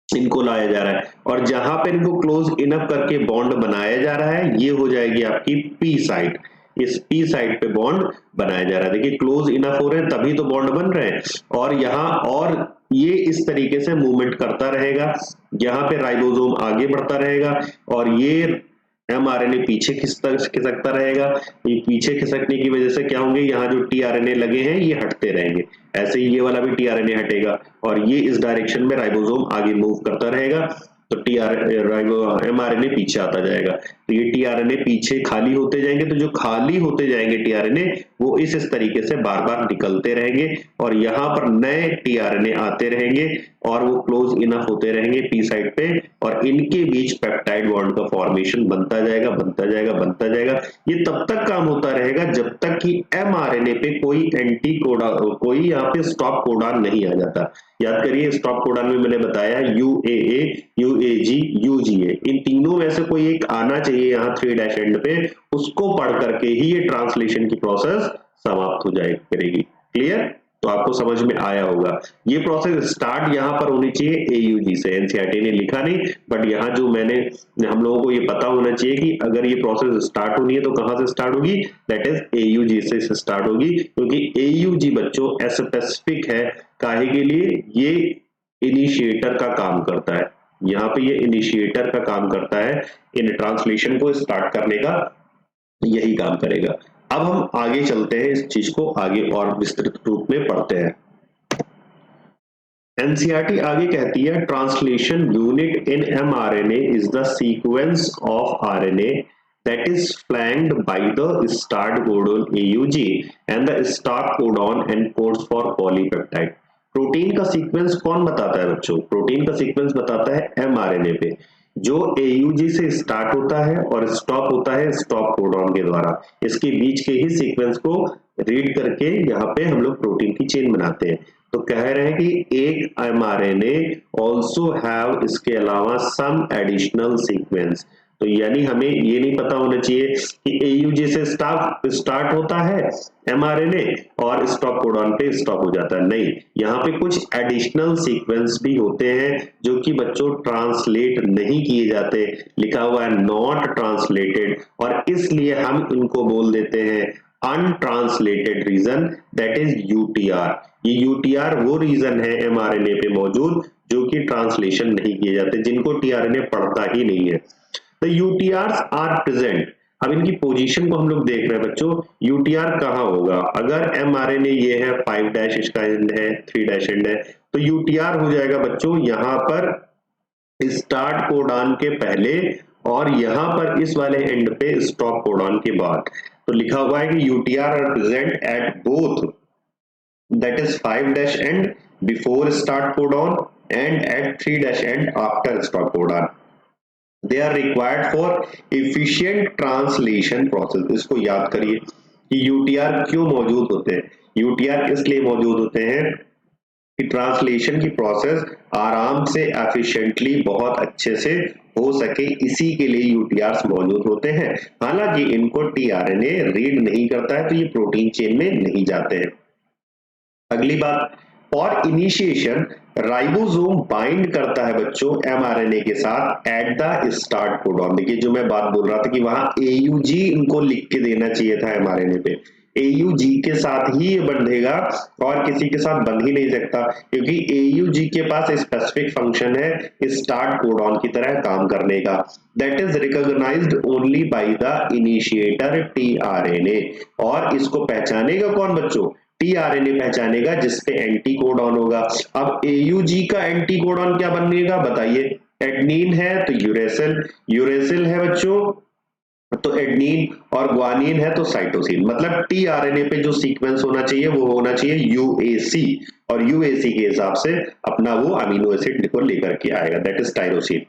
इनको लाया जा रहा है, और जहां पर इनको क्लोज इनफ करके बॉन्ड बनाया जा रहा है ये हो जाएगी आपकी पी साइट। इस पी साइड पे बॉन्ड बनाया जा रहा है। देखिए क्लोज इनफ हो रहे हैं तभी तो बॉन्ड बन रहे हैं, और यहाँ और ये इस तरीके से मूवमेंट करता रहेगा, यहाँ पे राइबोसोम आगे बढ़ता रहेगा और ये एमआरएनए पीछे खिसकता रहेगा। ये पीछे खिसकने की वजह से क्या होंगे? यहाँ जो टीआरएनए लगे हैं ये हटते रहेंगे, ऐसे ही ये वाला भी टीआरएनए हटेगा और ये इस डायरेक्शन में राइबोसोम आगे मूव करता रहेगा, तो एमआरएनए पीछे आता जाएगा। तो ये टीआरएनए पीछे खाली होते जाएंगे, तो जो खाली होते जाएंगे टीआरएनए वो इस तरीके से बार बार निकलते रहेंगे और यहाँ पर नए टीआरएनए आते रहेंगे और वो क्लोज इनफ होते रहेंगे पी साइड पे, और इनके बीच पेप्टाइड बॉन्ड का फॉर्मेशन बनता जाएगा बनता जाएगा बनता जाएगा। ये तब तक काम होता रहेगा जब तक कि एमआरएनए पे कोई एंटी कोडॉन, कोई यहाँ पे स्टॉप कोडॉन नहीं आ जाता। याद करिए स्टॉप कोडॉन में मैंने बताया यूएए, यूएजी, यूजीए, इन तीनों में से कोई एक आना चाहिए यहाँ 3' एंड पे, उसको पढ़ करके ही ये ट्रांसलेशन की प्रोसेस समाप्त हो जाए करेगी। क्लियर? तो आपको समझ में आया होगा। ये प्रोसेस स्टार्ट यहाँ पर होनी चाहिए एयूजी से, एनसीईआरटी ने लिखा नहीं, बट यहाँ जो मैंने, हम लोगों को ये पता होना चाहिए कि अगर ये प्रोसेस स्टार्ट होनी है तो कहाँ से स्टार्ट होगी? दैट इज एयूजी से स्टार्ट होगी, क्योंकि एयूजी बच्चों स्पेसिफिक है काहे के लिए? ये इनिशिएटर का काम करता है, यहाँ पे ये इनिशिएटर का काम करता है, इन ट्रांसलेशन को स्टार्ट करने का यही काम करेगा। अब हम आगे चलते हैं, इस चीज को आगे और विस्तृत रूप में पढ़ते हैं। एनसीईआरटी आगे कहती है translation unit in mRNA is the sequence of RNA that is flanked by the start codon AUG and the stop codon encodes for polypeptide। Protein का सीक्वेंस कौन बताता है बच्चों? प्रोटीन का सीक्वेंस बताता है एमआरएनए पे, जो AUG से स्टार्ट होता है और स्टॉप होता है स्टॉप कोडॉन के द्वारा। इसके बीच के ही सीक्वेंस को रीड करके यहाँ पे हम लोग प्रोटीन की चेन बनाते हैं। तो कह रहे हैं कि एक एमआरएनए ऑल्सो हैव, इसके अलावा सम एडिशनल सीक्वेंस। तो यानी हमें ये नहीं पता होना चाहिए कि एयूजी से स्टार्ट होता है एमआरएनए और स्टॉप कोडॉन पे स्टॉप हो जाता है, नहीं, यहाँ पे कुछ एडिशनल सीक्वेंस भी होते हैं जो कि बच्चों ट्रांसलेट नहीं किए जाते, लिखा हुआ है नॉट ट्रांसलेटेड, और इसलिए हम इनको बोल देते हैं untranslated region, that is UTR. ये यूटीआर वो रीजन है एमआरएनए पे मौजूद जो कि ट्रांसलेशन नहीं किए जाते, जिनको टीआरएनए पढ़ता ही नहीं है। The UTRs are present। अब इनकी पोजीशन को हम लोग देख रहे हैं बच्चों, यूटीआर कहाँ होगा? अगर एमआरएनए ये है 5' इसका एंड है, 3' एंड है, तो यूटीआर हो जाएगा बच्चों यहाँ पर स्टार्ट कोडॉन के पहले और यहाँ पर इस वाले एंड पे स्टॉप कोडॉन के बाद। तो लिखा हुआ है कि UTR are present at both, that is 5' end before start codon and at 3' end after stop codon. They are required for efficient translation process। इसको याद करिए कि यूटीआर क्यों मौजूद होते हैं। यूटीआर इसलिए मौजूद होते हैं कि ट्रांसलेशन की प्रोसेस आराम से एफिशिएंटली बहुत अच्छे से हो सके, इसी के लिए यूटीआर मौजूद होते हैं। हालांकि इनको टीआरएनए रीड नहीं करता है तो ये प्रोटीन चेन में नहीं जाते हैं। अगली बात, और इनिशिएशन राइबोसोम बाइंड करता है बच्चों एमआरएनए के साथ एट द स्टार्ट कोडॉन। देखिए जो मैं बात बोल रहा था कि वहां एयूजी इनको लिख के देना चाहिए था एमआरएनए पे, AUG के साथ ही ये बंधेगा और किसी के साथ बंध ही नहीं सकता, क्योंकि AUG के पास स्पेसिफिक फंक्शन है स्टार्ट कोडॉन की तरह काम करने का, that is recognised only by the initiator tRNA। और इसको पहचानेगा कौन बच्चों? tRNA पहचानेगा जिसपे एंटी कोडॉन होगा। अब AUG का एंटी कोडॉन क्या बनेगा बताइए? एडनीन है तो यूरेसिल, यूरेसिल है बच्चों तो एडनीन, और ग्वानिन है तो साइटोसिन। मतलब टीआरएनए पे जो सीक्वेंस होना चाहिए वो होना चाहिए यूएसी, और यूएसी के हिसाब से अपना वो अमीनो एसिड को लेकर के आएगा, that is tyrosine.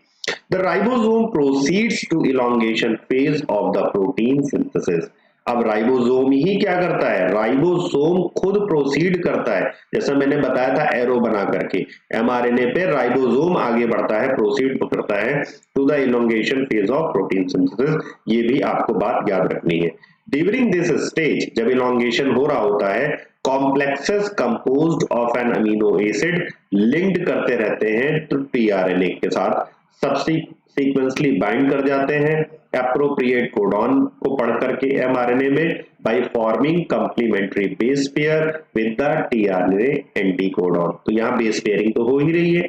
The ribosome proceeds to elongation phase of the protein synthesis। अब राइबोसोम ही क्या करता है? राइबोसोम खुद प्रोसीड करता है, जैसा मैंने बताया था एरो बना करके, एमआरएनए पे राइबोसोम आगे बढ़ता है, प्रोसीड करता है to the elongation phase of protein synthesis. ये भी आपको बात याद रखनी है। ड्यूरिंग दिस स्टेज, जब इलोंगेशन हो रहा होता है, complexes composed of an amino acid linked करते रहते हैं टू टीआरएनए के साथ, सबसीक्वेंसली बाइंड कर जाते हैं एप्रोप्रिएट कोडॉन को पढ़ करके एमआरएनए में, by forming complementary base pair with the tRNA anti codon. तो यहाँ बेस पेयरिंग तो हो ही रही है,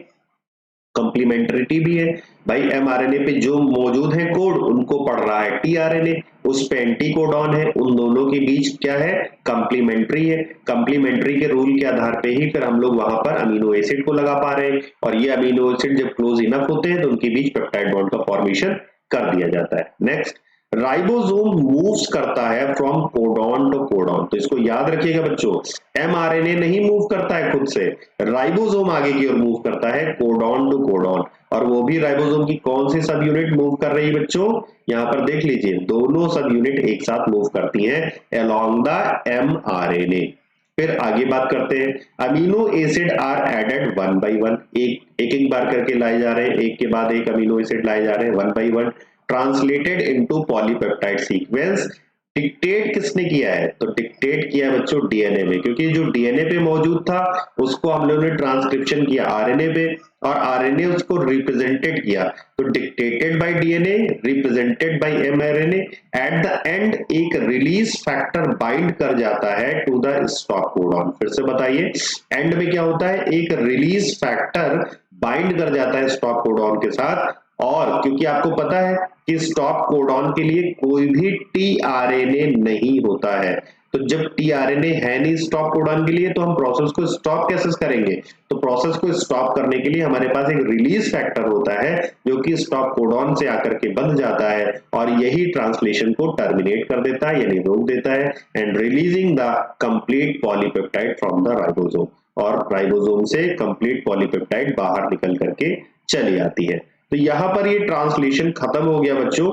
कंप्लीमेंट्रिटी भी है भाई। एमआरएनए पे जो मौजूद है कोड उनको पढ़ रहा है टीआरएनए, उस पे एंटी कोडॉन है, उन दोनों के बीच क्या है? कंप्लीमेंट्री है। कंप्लीमेंट्री के रूल के आधार पे ही फिर हम लोग वहां पर अमीनो एसिड को लगा पा रहे हैं, और ये अमीनो एसिड जब क्लोज इनफ होते हैं तो उनके बीच पेप्टाइड बॉन्ड का फॉर्मेशन कर दिया जाता है। नेक्स्ट, राइबोसोम मूव्स करता है फ्रॉम कोडॉन टू कोडॉन। तो इसको याद रखिएगा बच्चों, एमआरएनए नहीं मूव करता है खुद से, राइबोसोम आगे की ओर मूव करता है कोडॉन टू कोडॉन। और वो भी राइबोसोम की कौन सी सब यूनिट मूव कर रही है बच्चों? यहाँ पर देख लीजिए, दोनों सब यूनिट एक साथ मूव करती हैं अलोंग द एमआरएनए। फिर आगे बात करते हैं, amino acid are added one by one, एक बार करके लाए जा रहे हैं, एक के बाद एक अमीनो एसिड लाए जा रहे हैं one by one, translated into polypeptide sequence. Dictate किसने किया है? तो डिक्टेट किया है बच्चों डीएनए में, क्योंकि जो डीएनए पे मौजूद था उसको हम लोगों ने ट्रांसक्रिप्शन किया आरएनए पे, और आरएनए उसको रिप्रेजेंटेड किया। तो dictated bye DNA, represented by mRNA, at the end एक रिलीज फैक्टर बाइंड कर जाता है टू द स्टॉप कोडॉन। फिर से बताइए, एंड में क्या होता है? एक रिलीज फैक्टर बाइंड कर जाता है स्टॉप कोडॉन के साथ। और क्योंकि आपको पता है कि स्टॉप कोडॉन के लिए कोई भी टीआरएनए नहीं होता है, तो जब टीआरएनए है नहीं स्टॉप कोडॉन के लिए, तो हम प्रोसेस को स्टॉप कैसे करेंगे? तो प्रोसेस को स्टॉप करने के लिए हमारे पास एक रिलीज फैक्टर होता है जो कि स्टॉप कोडॉन से आकर के बंध जाता है, और यही ट्रांसलेशन को टर्मिनेट कर देता है, यानी रोक देता है, and releasing the complete polypeptide from the ribosome. और राइबोसोम से कंप्लीट पॉलीपेप्टाइड बाहर निकल करके चली आती है। तो यहां पर ये ट्रांसलेशन खत्म हो गया बच्चों।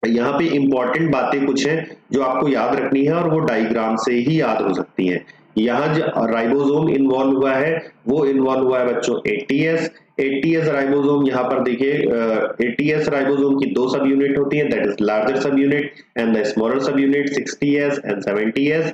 यहाँ पे इंपॉर्टेंट बातें कुछ हैं जो आपको याद रखनी है, और वो डायग्राम से ही याद हो सकती हैं। यहाँ जो राइबोसोम इन्वॉल्व हुआ है वो इन्वॉल्व हुआ है बच्चों एटीएस। एटीएस राइबोसोम, यहाँ पर देखिए एटीएस राइबोसोम की दो सब यूनिट होती है, दैट इज लार्जर सब यूनिट एंड द स्मॉलर सब यूनिट 60S एंड 70S।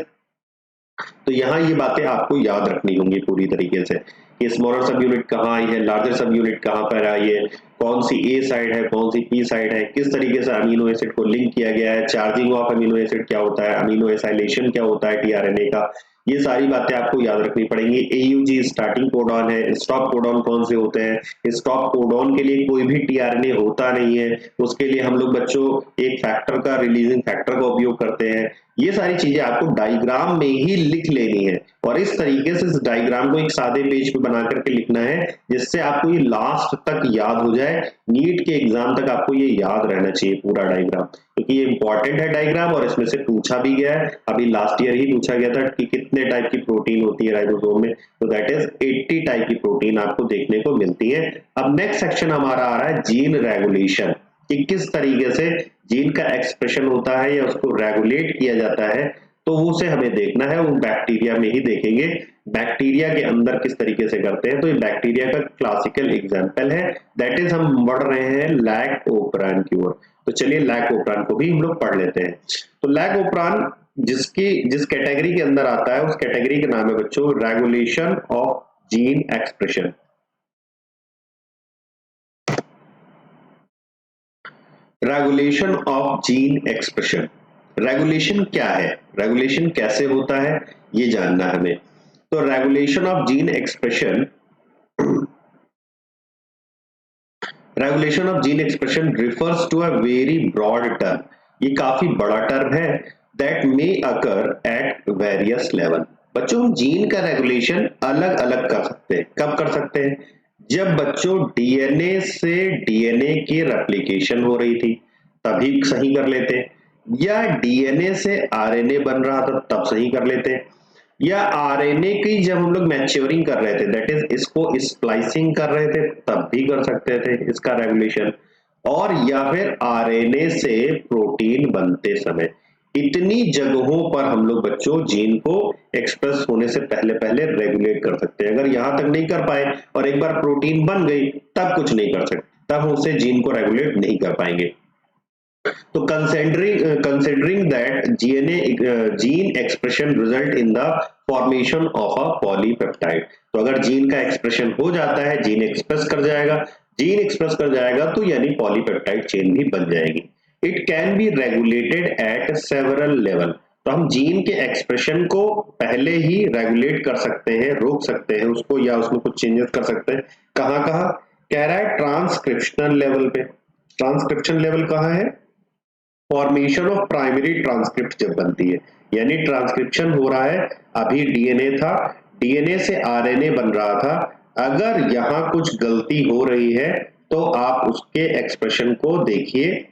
तो यहाँ ये बातें आपको याद रखनी होंगी पूरी तरीके से कि स्मॉलर सब यूनिट कहाँ आई है, लार्जर सब यूनिट कहाँ पर आई है, कौन सी ए साइड है, कौन सी पी साइड है, किस तरीके से अमीनो एसिड को लिंक किया गया है, चार्जिंग ऑफ अमीनो एसिड क्या होता है, अमीनो एसाइलेशन क्या होता है टीआरएनए का, ये सारी बातें आपको याद रखनी पड़ेंगी। एयूजी स्टार्टिंग कोडॉन है, स्टॉप कोडॉन कौन से होते हैं, स्टॉप कोडॉन के लिए कोई भी टीआरएनए होता नहीं है, उसके लिए हम लोग बच्चों एक फैक्टर का, रिलीजिंग फैक्टर का उपयोग करते हैं। ये सारी चीजें आपको डायग्राम में ही लिख लेनी है, और इस तरीके से इस डायग्राम को एक सादे पेज पे बना करके लिखना है जिससे आपको ये लास्ट तक याद हो जाए, नीट के एग्जाम तक आपको ये याद रहना चाहिए पूरा डायग्राम, क्योंकि ये इंपॉर्टेंट है डायग्राम, और इसमें से पूछा भी गया है, अभी लास्ट ईयर ही पूछा गया था कि कितने टाइप की प्रोटीन होती है राइबोसोम में, तो दैट इज 80 टाइप की प्रोटीन आपको देखने को मिलती है। अब नेक्स्ट सेक्शन हमारा आ रहा है जीन रेगुलेशन, कि किस तरीके से जीन का एक्सप्रेशन होता है या उसको रेगुलेट किया जाता है, तो उसे हमें देखना है, वो बैक्टीरिया में ही देखेंगे, बैक्टीरिया के अंदर किस तरीके से करते हैं। तो ये बैक्टीरिया का क्लासिकल एग्जांपल है, दैट इज हम बढ़ रहे हैं लैकोप्रान की ओर। तो चलिए लैकोप्रान को भी हम लोग पढ़ लेते हैं। तो लैकोप्रान जिस कैटेगरी के अंदर आता है उस कैटेगरी का नाम है बच्चों regulation of gene expression. Regulation of gene expression, regulation क्या है, रेगुलेशन कैसे होता है, ये जानना है हमें। तो regulation of gene expression, regulation of gene expression refers to a very broad term, ये काफी बड़ा टर्म है, that may occur at various level. बच्चों हम जीन का रेगुलेशन अलग अलग कर सकते हैं। कब कर सकते हैं? जब बच्चों डीएनए से डीएनए की रेप्लिकेशन हो रही थी तभी सही कर लेते हैं, या डीएनए से आरएनए बन रहा था तब सही कर लेते हैं, या आरएनए की जब हम लोग मैच्योरिंग कर रहे थे, दैट इज इसको स्प्लाइसिंग कर रहे थे तब भी कर सकते थे इसका रेगुलेशन, और या फिर आरएनए से प्रोटीन बनते समय। इतनी जगहों पर हम लोग बच्चों जीन को एक्सप्रेस होने से पहले पहले रेगुलेट कर सकते हैं। अगर यहां तक नहीं कर पाए और एक बार प्रोटीन बन गई तब कुछ नहीं कर सकते, तब उससे जीन को रेगुलेट नहीं कर पाएंगे। तो considering that gene expression result in the formation of a polypeptide, तो अगर जीन का एक्सप्रेशन हो जाता है, जीन एक्सप्रेस कर जाएगा तो यानी पॉलीपेप्टाइड चेन भी बन जाएगी। It can be regulated eight several level, तो हम जीन के एक्सप्रेशन को पहले ही रेगुलेट कर सकते हैं, रोक सकते हैं उसको, या उसमें कुछ चेंजेस कर सकते हैं। कहाँ कहाँ कह रहा है? ट्रांसक्रिप्शनल लेवल पे। ट्रांसक्रिप्शन लेवल कहाँ है? फॉर्मेशन ऑफ प्राइमरी ट्रांसक्रिप्ट जब बनती है, यानी ट्रांसक्रिप्शन हो रहा है, अभी डीएनए था, डीएनए से आरएनए बन रहा था, अगर यहां कुछ गलती हो रही है तो आप उसके एक्सप्रेशन को देखिए,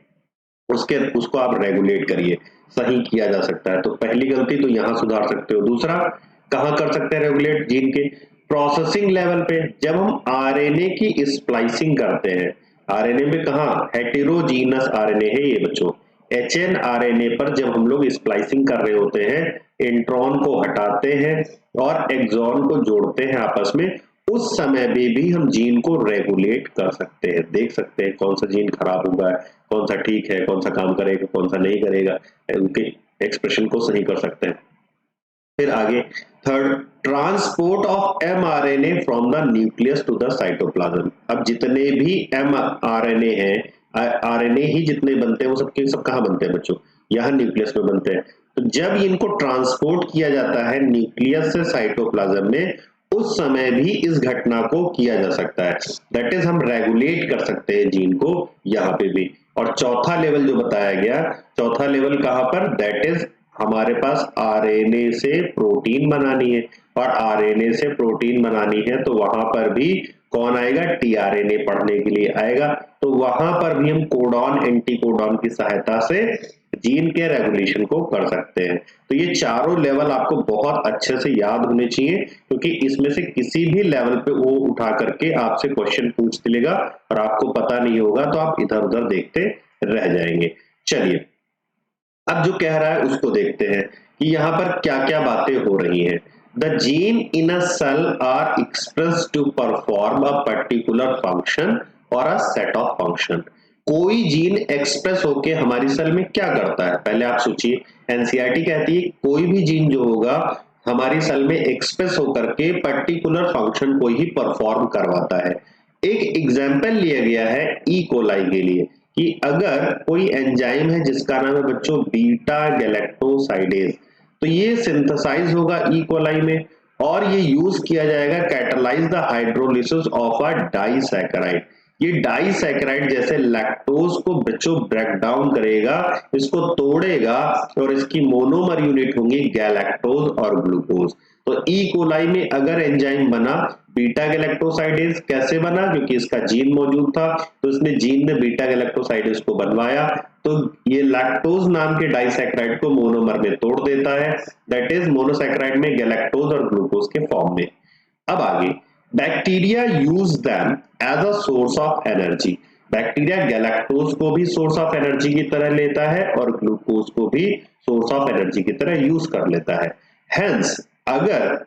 उसको आप रेगुलेट करिए, सही किया जा सकता है। तो पहली गलती तो यहां सुधार सकते हो। दूसरा कहां कर सकते हैं रेगुलेट? जीन के प्रोसेसिंग लेवल पे, जब हम आरएनए की स्प्लाइसिंग करते हैं, आरएनए में कहा हेटेरोजीनस आरएनए है ये बच्चों, एचएन आरएनए पर जब हम लोग स्प्लाइसिंग कर रहे होते हैं, इंट्रॉन को हटाते हैं और एक्सॉन को जोड़ते हैं आपस में, उस समय में भी हम जीन को रेगुलेट कर सकते हैं, देख सकते हैं कौन सा जीन खराब हुआ है, कौन सा ठीक है, कौन सा काम करेगा, कौन सा नहीं करेगा, उनके एक्सप्रेशन को सही कर सकते हैं। फिर आगे third, transport of mRNA from the nucleus to the cytoplasm. अब जितने भी एमआरएनए हैं, आरएनए ही जितने बनते हैं वो सबके सब कहाँ बनते हैं बच्चों? यहाँ न्यूक्लियस में बनते हैं। तो जब इनको ट्रांसपोर्ट किया जाता है न्यूक्लियस से साइटोप्लाज्म में, उस समय भी इस घटना को किया जा सकता है, दैट इज हम रेगुलेट कर सकते हैं जीन को यहाँ पे भी। और चौथा लेवल जो बताया गया, चौथा लेवल कहाँ पर? दैट इज हमारे पास आरएनए से प्रोटीन बनानी है, और आरएनए से प्रोटीन बनानी है तो वहां पर भी कौन आएगा? टीआरएनए पढ़ने के लिए आएगा। तो वहां पर भी हम कोडॉन एंटीकोडॉन की सहायता से जीन के रेगुलेशन को कर सकते हैं। तो ये चारों लेवल आपको बहुत अच्छे से याद होने चाहिए, क्योंकि इसमें से किसी भी लेवल पे वो उठा करके आपसे क्वेश्चन पूछ लेगा और आपको पता नहीं होगा तो आप इधर उधर देखते रह जाएंगे। चलिए अब जो कह रहा है उसको देखते हैं कि यहाँ पर क्या क्या बातें हो रही हैं। The gene in a cell are express to perform a particular function और अ सेट ऑफ फंक्शन। कोई जीन एक्सप्रेस होके हमारी सेल में क्या करता है? पहले आप सोचिए, एनसीईआरटी कहती है कोई भी जीन जो होगा हमारी सेल में एक्सप्रेस होकर के पर्टिकुलर फंक्शन को ही परफॉर्म करवाता है। एक एग्जाम्पल लिया गया है ई कोलाई के लिए, कि अगर कोई एंजाइम है जिसका नाम है बच्चों बीटा गैलेक्टोसाइडेज, तो ये सिंथेसाइज होगा ई कोलाई में, और ये यूज किया जाएगा catalyse the hydrolysis of a disaccharide. ये डाइसैकेराइड जैसे लैक्टोज को बच्चों ब्रेक डाउन करेगा, इसको तोड़ेगा, और इसकी मोनोमर यूनिट होंगी गैलेक्टोज और ग्लूकोज। तो ई कोलाई में अगर एंजाइम बना बीटा गैलेक्टोसाइडेज, कैसे बना? क्योंकि इसका जीन मौजूद था, तो इसने जीन ने बीटा गैलेक्टोसाइडेज को बनवाया, तो ये लैक्टोज नाम के डाइसैकेराइड को मोनोमर में तोड़ देता है, दैट इज मोनोसैकेराइड में गैलेक्टोज और ग्लूकोज के फॉर्म में। अब आगे, bacteria use them as a source of energy. Bacteria galactose को भी सोर्स ऑफ एनर्जी की तरह लेता है और ग्लूकोज को भी सोर्स ऑफ एनर्जी की तरह यूज कर लेता है। हेंस अगर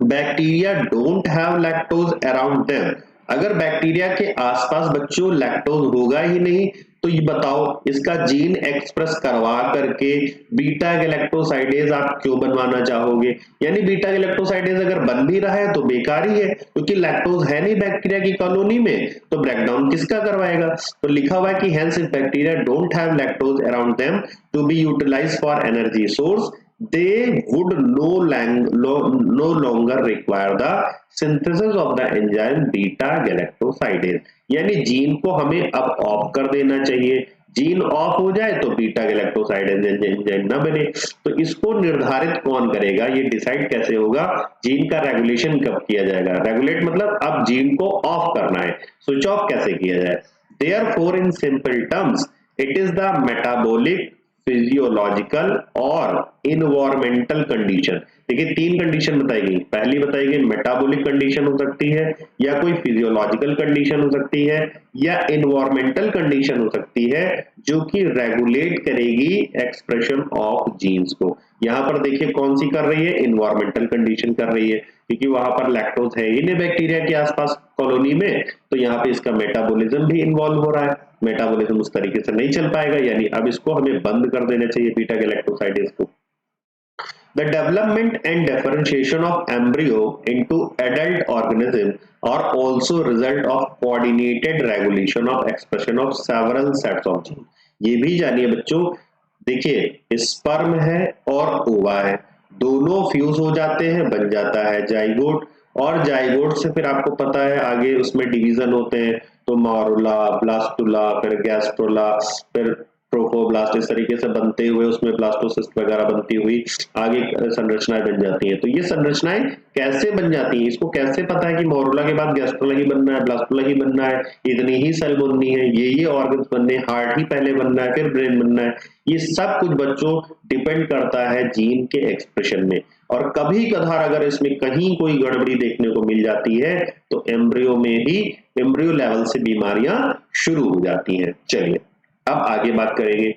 bacteria don't have lactose around them, अगर बैक्टीरिया के आसपास बच्चों लैक्टोज होगा ही नहीं, तो ये बताओ इसका जीन एक्सप्रेस करवा करके बीटा गैलेक्टोसाइडेज आप क्यों बनवाना चाहोगे? यानी बीटा गैलेक्टोसाइडेज अगर बन भी रहा है तो बेकार ही है, क्योंकि लैक्टोज है नहीं बैक्टीरिया की कॉलोनी में, तो ब्रेकडाउन किसका करवाएगा? तो लिखा हुआ है कि hence if bacteria don't have lactose around them to be utilised for energy source, they would no longer require the synthesis of the enzyme beta galactosidase। यानी जीन को हमें अब ऑफ कर देना चाहिए, जीन ऑफ हो जाए तो बीटा गैलेक्टोसाइडेज एंजाइम ना बने। तो इसको निर्धारित कौन करेगा, ये डिसाइड कैसे होगा? जीन का रेगुलेशन कब किया जाएगा? रेगुलेट मतलब अब जीन को ऑफ करना है, स्विच ऑफ कैसे किया जाए? Therefore in simple terms it is the metabolic, physiological और इन्वायरमेंटल कंडीशन। देखिए तीन कंडीशन बताई गई, पहली बताई गई मेटाबॉलिक कंडीशन हो सकती है, या कोई फिजियोलॉजिकल कंडीशन हो सकती है, या इन्वायरमेंटल कंडीशन हो सकती है, जो कि रेगुलेट करेगी एक्सप्रेशन ऑफ जीन्स को। यहाँ पर देखिए कौन सी कर रही है? इन्वायरमेंटल कंडीशन कर रही है, क्योंकि वहां पर लैक्टोज है ही नहीं बैक्टीरिया के आसपास कॉलोनी में, तो यहाँ पे इसका मेटाबॉलिज्म भी इन्वॉल्व हो रहा है, मेटाबॉलिज्म उस तरीके से नहीं चल पाएगा, यानी अब इसको हमें बंद कर देना चाहिए बीटा गैलेक्टोसाइडेज को। The development and differentiation of embryo into adult organism are also result of coordinated regulation of expression of several sets of genes। ये भी जानिए बच्चों, देखिए स्पर्म है और ओवा है, दोनों फ्यूज हो जाते हैं, बन जाता है जाइगोट, और जाइगोट से फिर आपको पता है आगे उसमें डिवीजन होते हैं, तो मॉरुला, ब्लास्टुला, फिर गैस्ट्रोला, फिर प्रोफोब्लास्ट, इस तरीके से बनते हुए उसमें ब्लास्टोसिस्ट वगैरह बनती हुई आगे संरचनाएं बन जाती हैं। तो ये संरचनाएं कैसे बन जाती हैं, इसको कैसे पता है कि मोरुला के बाद गैस्ट्रोला ही बनना है, ब्लास्टुला ही बनना है, इतनी ही सेल बननी है, ये ऑर्गन्स बनने, हार्ट ही पहले बनना है, फिर ब्रेन बनना है? ये सब कुछ बच्चों डिपेंड करता है जीन के एक्सप्रेशन में, और कभी कभार अगर इसमें कहीं कोई गड़बड़ी देखने को मिल जाती है तो एम्ब्रियो में भी, एम्ब्रियो लेवल से बीमारियां शुरू हो जाती हैं। चलिए अब आगे बात करेंगे,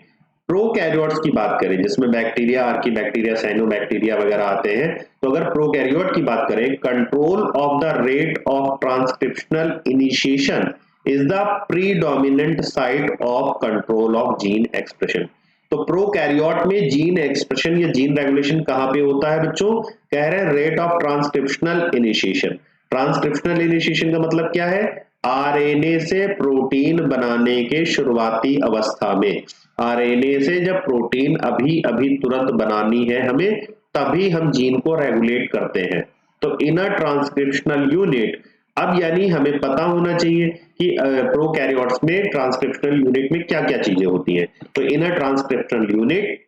प्रोकैरियोट्स की बात करें जिसमें बैक्टीरिया, आर्कीबैक्टीरिया, साइनोबैक्टीरिया वगैरह आते हैं। तो अगर प्रोकैरियोट की बात करें, control of the rate of transcriptional initiation is the predominant site of control of gene expression. तो प्रोकैरियोट में जीन एक्सप्रेशन या जीन रेगुलेशन कहां पे होता है बच्चों? कह रहे हैं rate of transcriptional initiation. Transcriptional initiation का मतलब क्या है? आरएनए से प्रोटीन बनाने के शुरुआती अवस्था में, आरएनए से जब प्रोटीन अभी अभी तुरंत बनानी है हमें, तभी हम जीन को रेगुलेट करते हैं। तो इनर ट्रांसक्रिप्शनल यूनिट, अब यानी हमें पता होना चाहिए कि प्रोकैरियोट्स में ट्रांसक्रिप्शनल यूनिट में क्या क्या चीजें होती हैं। तो inner transcriptional unit,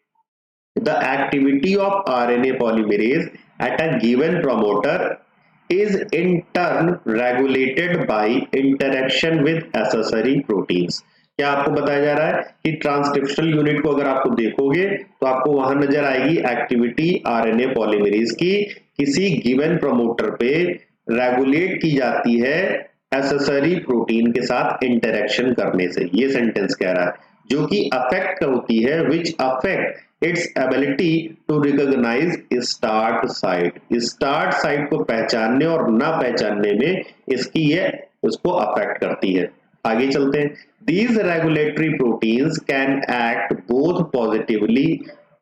the activity of RNA polymerase at a given promoter is in turn regulated by interaction with accessory proteins। क्या आपको बताया जा रहा है कि ट्रांसक्रिप्शनल यूनिट को अगर आपको देखोगे तो आपको वहां नजर आएगी एक्टिविटी आरएनए पॉलीमरेज की किसी गिवन प्रमोटर पे रेगुलेट की जाती है एसेसरी प्रोटीन के साथ इंटरेक्शन करने से। ये सेंटेंस कह रहा है जो कि अफेक्ट होती है, which affect its ability to recognize start site। Start site को पहचानने और ना पहचानने में इसकी ये उसको अफेक्ट करती है। आगे चलते हैं, these regulatory proteins can act both positively,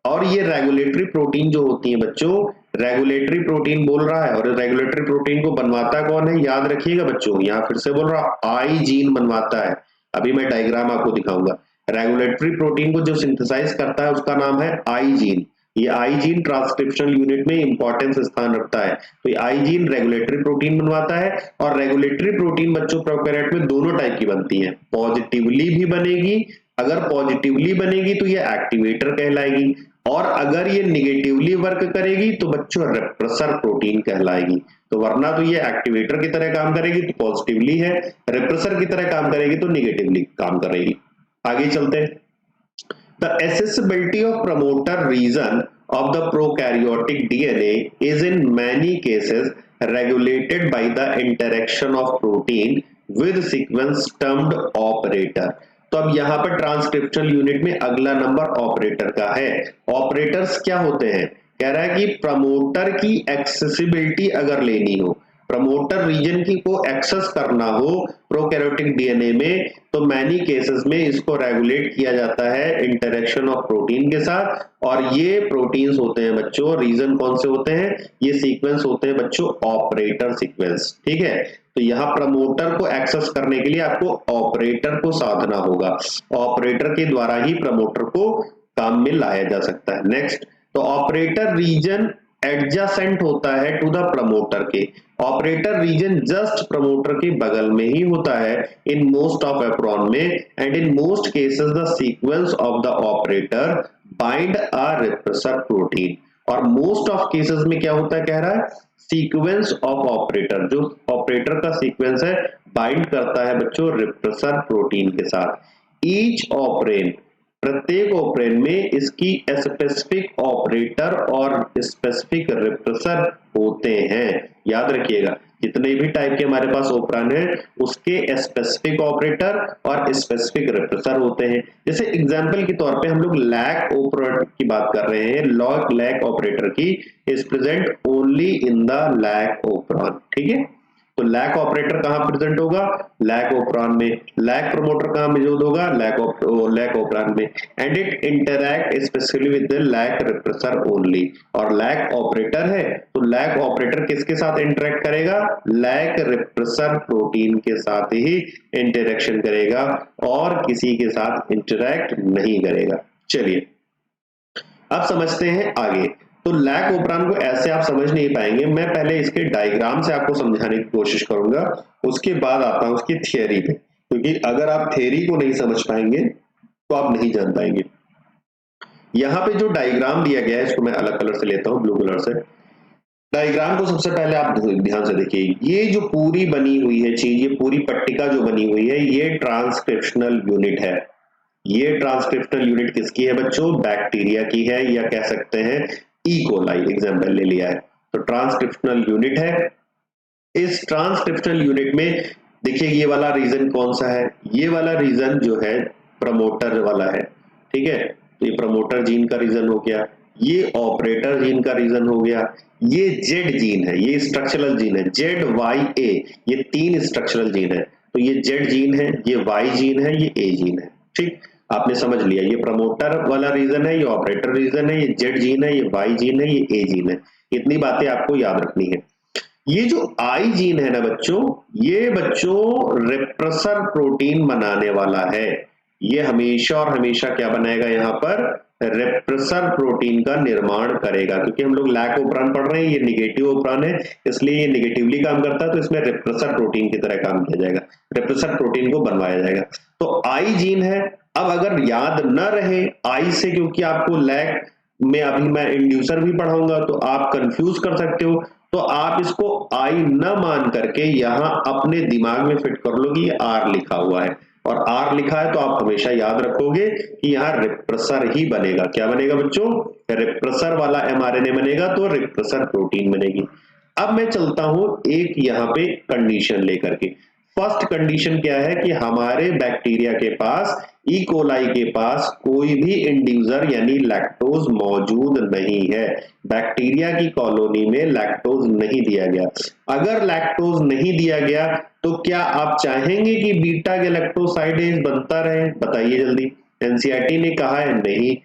और ये रेगुलेटरी प्रोटीन जो होती है बच्चों, रेगुलेटरी प्रोटीन बोल रहा है, और रेगुलेटरी प्रोटीन को बनवाता कौन है? याद रखिएगा बच्चों, यहाँ फिर से बोल रहा आई जीन बनवाता है। अभी मैं डायग्राम आपको दिखाऊंगा। रेगुलेटरी प्रोटीन को जो सिंथेसाइज करता है उसका नाम है आई जीन। ये आई जीन ट्रांसक्रिप्शनल यूनिट में इंपॉर्टेंस स्थान रखता है। तो ये आई जीन रेगुलेटरी प्रोटीन बनवाता है, और रेगुलेटरी प्रोटीन बच्चों प्रोकैरियोट में दोनों टाइप की बनती है, पॉजिटिवली भी बनेगी, अगर पॉजिटिवली बनेगी तो ये एक्टिवेटर कहलाएगी, और अगर ये निगेटिवली वर्क करेगी तो बच्चों रेप्रेसर प्रोटीन कहलाएगी। तो वरना तो ये एक्टिवेटर की तरह काम करेगी तो पॉजिटिवली है, रेप्रेसर की तरह काम करेगी तो निगेटिवली काम करेगी। आगे चलते हैं, the accessibility of promoter region of the prokaryotic DNA is in many cases regulated by the interaction of protein with sequence termed operator। तो अब यहाँ पर ट्रांसक्रिप्शनल यूनिट में अगला नंबर ऑपरेटर का है। ऑपरेटर्स क्या होते हैं? कह रहा है कि प्रमोटर की एक्सेसिबिलिटी अगर लेनी हो, प्रमोटर रीजन की को एक्सेस करना हो प्रोकैरियोटिक डीएनए में, तो मैनी केसेस में इसको रेगुलेट किया जाता है इंटरेक्शन ऑफ प्रोटीन के साथ। और ये प्रोटीन्स होते हैं बच्चों, रीजन कौन से होते हैं, ये सीक्वेंस होते हैं बच्चों ऑपरेटर सीक्वेंस। ठीक है, तो यहाँ प्रमोटर को एक्सेस करने के लिए आपको ऑपरेटर को साधना होगा, ऑपरेटर के द्वारा ही प्रमोटर को काम में लाया जा सकता है। नेक्स्ट, तो ऑपरेटर रीजन एडजेसेंट होता है टू द प्रमोटर के, ऑपरेटर रीजन जस्ट प्रमोटर के बगल में ही होता है इन मोस्ट ऑफ एप्रॉन में, and in most cases the sequence of the operator bind a repressor protein. और मोस्ट ऑफ केसेस में क्या होता है, कह रहा है सीक्वेंस ऑफ ऑपरेटर, जो ऑपरेटर का सीक्वेंस है बाइंड करता है बच्चों रिप्रेसर प्रोटीन के साथ। ईच ऑपरेन, प्रत्येक ऑपरेन में इसकी स्पेसिफिक ऑपरेटर और स्पेसिफिक रिप्रेसर होते हैं। याद रखिएगा, जितने भी टाइप के हमारे पास ऑपरेन है उसके स्पेसिफिक ऑपरेटर और स्पेसिफिक रिप्रेसर होते हैं। जैसे एग्जांपल के तौर पे हम लोग लैक ऑपरेटर की बात कर रहे हैं, लैक ऑपरेटर की is present only in the lac operon. ठीक है, तो लैक ऑपरेटर कहां प्रेजेंट होगा, लैक ऑपरेन में। लैक प्रमोटर कहां मौजूद होगा, लैक ऑपरेन में। And it interact specially with the lac repressor only. और लैक ऑपरेटर है तो लैक ऑपरेटर किसके साथ इंटरैक्ट करेगा, लैक रिप्रेसर प्रोटीन के साथ ही इंटरेक्शन करेगा और किसी के साथ इंटरैक्ट नहीं करेगा। चलिए अब समझते हैं आगे। तो लैक ऑपरेन को ऐसे आप समझ नहीं पाएंगे, मैं पहले इसके डायग्राम से आपको समझाने की कोशिश करूंगा, उसके बाद आता हूं उसकी थियरी पे, क्योंकि अगर आप थियरी को नहीं समझ पाएंगे तो आप नहीं जान पाएंगे। यहाँ पे जो डायग्राम दिया गया है इसको मैं अलग कलर से लेता हूँ, ब्लू कलर से। डायग्राम को सबसे पहले आप ध्यान से देखिए, ये जो पूरी बनी हुई है चीज, ये पूरी पट्टिका जो बनी हुई है ये ट्रांसक्रिप्शनल यूनिट है। ये ट्रांसक्रिप्शनल यूनिट किसकी है बच्चों, बैक्टीरिया की है, या कह सकते हैं ई कोलाई एग्जाम्पल ले लिया है, तो ट्रांसक्रिप्शनल यूनिट है। इस ट्रांसक्रिप्शनल यूनिट में देखिए ये वाला रीजन कौन सा है, ये वाला रीजन जो है प्रमोटर वाला है। ठीक है, तो ये प्रमोटर जीन का रीजन हो गया, ये ऑपरेटर जीन का रीजन हो गया, ये जेड जीन है, ये स्ट्रक्चरल जीन है, जेड वाई ए, ये तीन स्ट्रक्चरल जीन है। तो ये जेड जीन है, ये वाई जीन है, ये ए जीन है। ठीक, आपने समझ लिया, ये प्रमोटर वाला रीजन है, ये ऑपरेटर रीजन है, ये जेड जीन है, ये वाई जीन है, ये ए जीन है। इतनी बातें आपको याद रखनी है। ये जो आई जीन है ना बच्चों, ये बच्चों रिप्रेसर प्रोटीन बनाने वाला है। ये हमेशा और हमेशा क्या बनाएगा, यहाँ पर रिप्रेसर प्रोटीन का निर्माण करेगा। क्योंकि हम लोग लैक ऑपरेन पढ़ रहे हैं, ये निगेटिव ऑपरेन है, इसलिए ये निगेटिवली काम करता है, तो इसमें रिप्रेसर प्रोटीन की तरह काम किया जाएगा, रिप्रेसर प्रोटीन को बनवाया जाएगा। तो आई जीन है। अब अगर याद न रहे आई से, क्योंकि आपको लैक में अभी मैं इंड्यूसर भी पढ़ाऊंगा तो आप कंफ्यूज कर सकते हो, तो आप इसको आई न मान करके यहां अपने दिमाग में फिट कर लो कि ये आर लिखा हुआ है, और आर लिखा है तो आप हमेशा याद रखोगे कि यहाँ रिप्रेसर ही बनेगा। क्या बनेगा बच्चों, रिप्रेसर वाला एमआरएनए बनेगा, तो रिप्रेसर प्रोटीन बनेगी। अब मैं चलता हूं एक यहाँ पे कंडीशन लेकर के। फर्स्ट कंडीशन क्या है कि हमारे बैक्टीरिया के पास, ई कोलाई के पास कोई भी इंड्यूसर यानी लैक्टोज मौजूद नहीं है। बैक्टीरिया की कॉलोनी में लैक्टोज नहीं दिया गया। अगर लैक्टोज नहीं दिया गया तो क्या आप चाहेंगे कि बीटा गैलेक्टोसाइडेज बनता रहे, बताइए जल्दी। एनसीईआरटी ने कहा है नहीं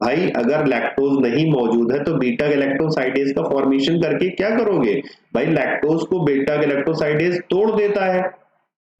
भाई, अगर लैक्टोज नहीं मौजूद है तो बीटा गैलेक्टोसाइडेज का फॉर्मेशन करके क्या करोगे भाई, लैक्टोज को बीटा गैलेक्टोसाइडेज तोड़ देता है,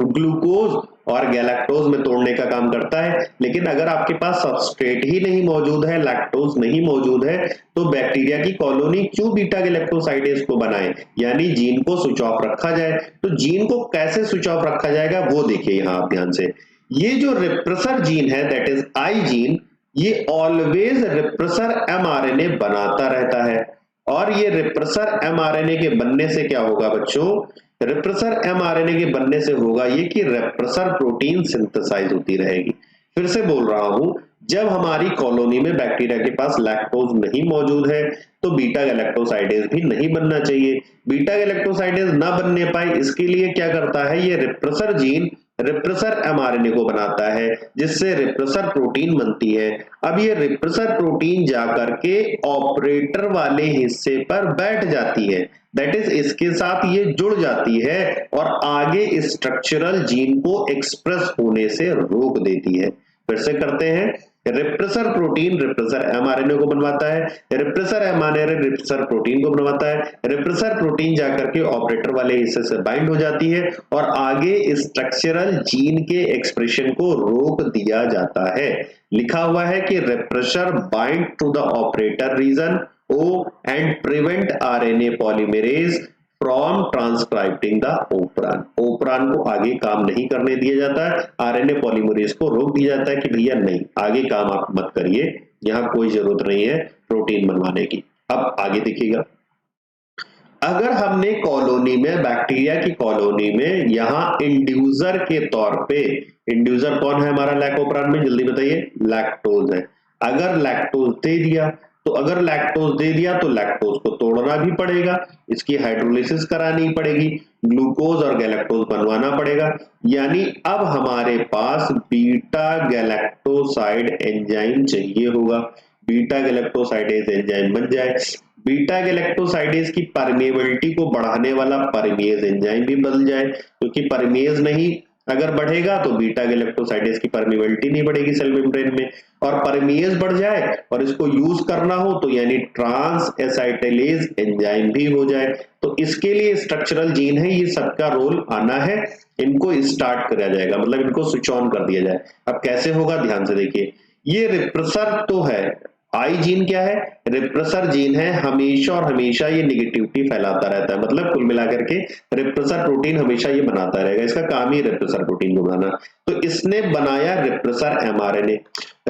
ग्लूकोज और गैलेक्टोज में तोड़ने का काम करता है। लेकिन अगर आपके पास सबस्ट्रेट ही नहीं मौजूद है, लैक्टोज नहीं मौजूद है, तो बैक्टीरिया की कॉलोनी क्यों बीटा गैलेक्टोसाइडेज को बनाए, यानी जीन को स्विच ऑफ रखा जाए। तो जीन को कैसे स्विच ऑफ रखा जाएगा वो देखिए यहां आप ध्यान से। ये जो रिप्रेसर जीन है दैट इज आई जीन, ये ऑलवेज रिप्रेसर एमआरएनए बनाता रहता है। और ये रिप्रेसर एमआरएनए के बनने से क्या होगा बच्चों, रिप्रेसर एमआरएनए के बनने से होगा ये कि रिप्रेसर प्रोटीन सिंथेसाइज होती रहेगी। फिर से बोल रहा हूं, जब हमारी कॉलोनी में बैक्टीरिया के पास लैक्टोज नहीं मौजूद है तो बीटा गैलेक्टोसाइडेज भी नहीं बनना चाहिए। बीटा गैलेक्टोसाइडेज ना बनने पाए इसके लिए क्या करता है, ये रिप्रेसर जीन रिप्रेसर एमआरएनए को बनाता है जिससे रिप्रेसर प्रोटीन बनती है। अब ये रिप्रेसर प्रोटीन जाकर के ऑपरेटर वाले हिस्से पर बैठ जाती है, दैट इज इसके साथ ये जुड़ जाती है और आगे स्ट्रक्चरल जीन को एक्सप्रेस होने से रोक देती है। फिर से करते हैं, रिप्रेसर प्रोटीन रिप्रेसर एमआरएनए को बनवाता है, रिप्रेसर एमआरएनए रिप्रेसर प्रोटीन को बनवाता है, रिप्रेसर प्रोटीन जाकर के ऑपरेटर वाले हिस्से से बाइंड हो जाती है और आगे स्ट्रक्चरल जीन के एक्सप्रेशन को रोक दिया जाता है। लिखा हुआ है कि repressor bind to the operator region O and prevent RNA polymerase from transcribing the operon। Operon को आगे काम नहीं करने दिया जाता है, आरएनए पॉलीमरेज को रोक दिया जाता है कि भैया नहीं, आगे काम आप मत करिए, यहाँ कोई जरूरत नहीं है प्रोटीन बनवाने की। अब आगे देखिएगा, अगर हमने कॉलोनी में, बैक्टीरिया की कॉलोनी में यहाँ इंड्यूसर के तौर पे, इंड्यूसर कौन है हमारा लैकोपरान में, जल्दी बताइए, लैक्टोज है। अगर लैक्टोज दे दिया तो अगर लैक्टोज दे दिया तो लैक्टोज को तोड़ना भी पड़ेगा, इसकी हाइड्रोलिसिस करानी पड़ेगी, ग्लूकोज और गैलेक्टोज बनवाना पड़ेगा, यानी अब हमारे पास बीटा गैलेक्टोसाइड एंजाइम चाहिए होगा। बीटा गैलेक्टोसाइडेज एंजाइम बन जाए, बीटा गैलेक्टोसाइडेज की परमेबिलिटी को बढ़ाने वाला परमेज एंजाइम भी बन जाए, क्योंकि परमेज नहीं अगर बढ़ेगा तो बीटा गैलेक्टोसाइडेज की परमेबिलिटी नहीं बढ़ेगी सेल मेम्ब्रेन में, और परमेज बढ़ जाए और इसको यूज करना हो तो यानी ट्रांस एसाइटिलेज एंजाइम भी हो जाए। तो इसके लिए स्ट्रक्चरल जीन है, ये सबका रोल आना है, इनको स्टार्ट किया जाएगा, मतलब इनको स्विच ऑन कर दिया जाए। अब कैसे होगा, ध्यान से देखिए, ये रिप्रेसर तो है, आई जीन क्या है, रिप्रेसर जीन है, हमेशा और हमेशा ये निगेटिविटी फैलाता रहता है, मतलब कुल मिलाकर के रिप्रेसर प्रोटीन हमेशा ये बनाता रहेगा, इसका काम ही रिप्रेसर प्रोटीन को बनाना। तो इसने बनाया repressor mRNA,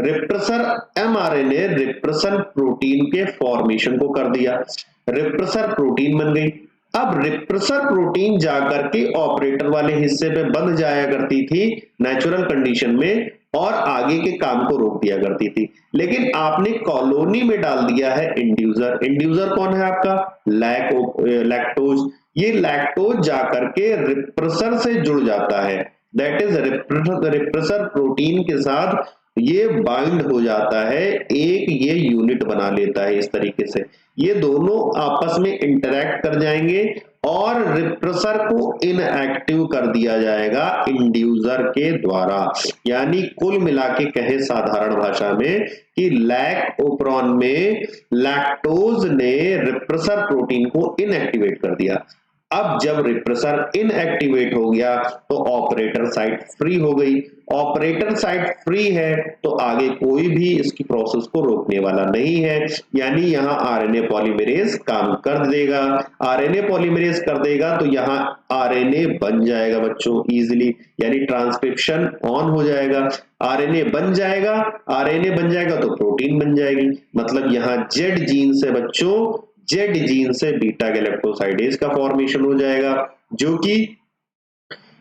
repressor mRNA repressor protein के फॉर्मेशन को कर दिया, रिप्रेसर प्रोटीन बन गई। अब रिप्रेसर प्रोटीन जाकर के ऑपरेटर वाले हिस्से पे बंध जाया करती थी नेचुरल कंडीशन में और आगे के काम को रोक दिया करती थी, लेकिन आपने कॉलोनी में डाल दिया है इंड्यूसर। इंड्यूसर कौन है आपका, लैक्टोज। ये लैक्टोज जाकर के रिप्रेसर से जुड़ जाता है, दैट इज रिप्रेसर प्रोटीन के साथ ये बाइंड हो जाता है, एक ये यूनिट बना लेता है। इस तरीके से ये दोनों आपस में इंटरैक्ट कर जाएंगे और रिप्रेसर को इनएक्टिव कर दिया जाएगा इंड्यूसर के द्वारा। यानी कुल मिला के कहे साधारण भाषा में कि लैकोपरॉन में लैक्टोज ने रिप्रेसर प्रोटीन को इनएक्टिवेट कर दिया। अब जब रिप्रेसर इनएक्टिवेट हो गया तो ऑपरेटर साइट फ्री हो गई, ऑपरेटर साइट फ्री है तो आगे कोई भी इसकी प्रोसेस को रोकने वाला नहीं है, यानी यहाँ आरएनए पॉलीमरेज काम कर देगा। आरएनए पॉलीमरेज कर देगा तो यहाँ आरएनए बन जाएगा बच्चों इजीली, यानी ट्रांसक्रिप्शन ऑन हो जाएगा, आरएनए बन जाएगा, आरएनए बन जाएगा तो प्रोटीन बन जाएगी। मतलब यहाँ जेड जीन से बच्चों, जेड जीन से बीटा गैलेक्टोसाइडेज का फॉर्मेशन हो जाएगा, जो कि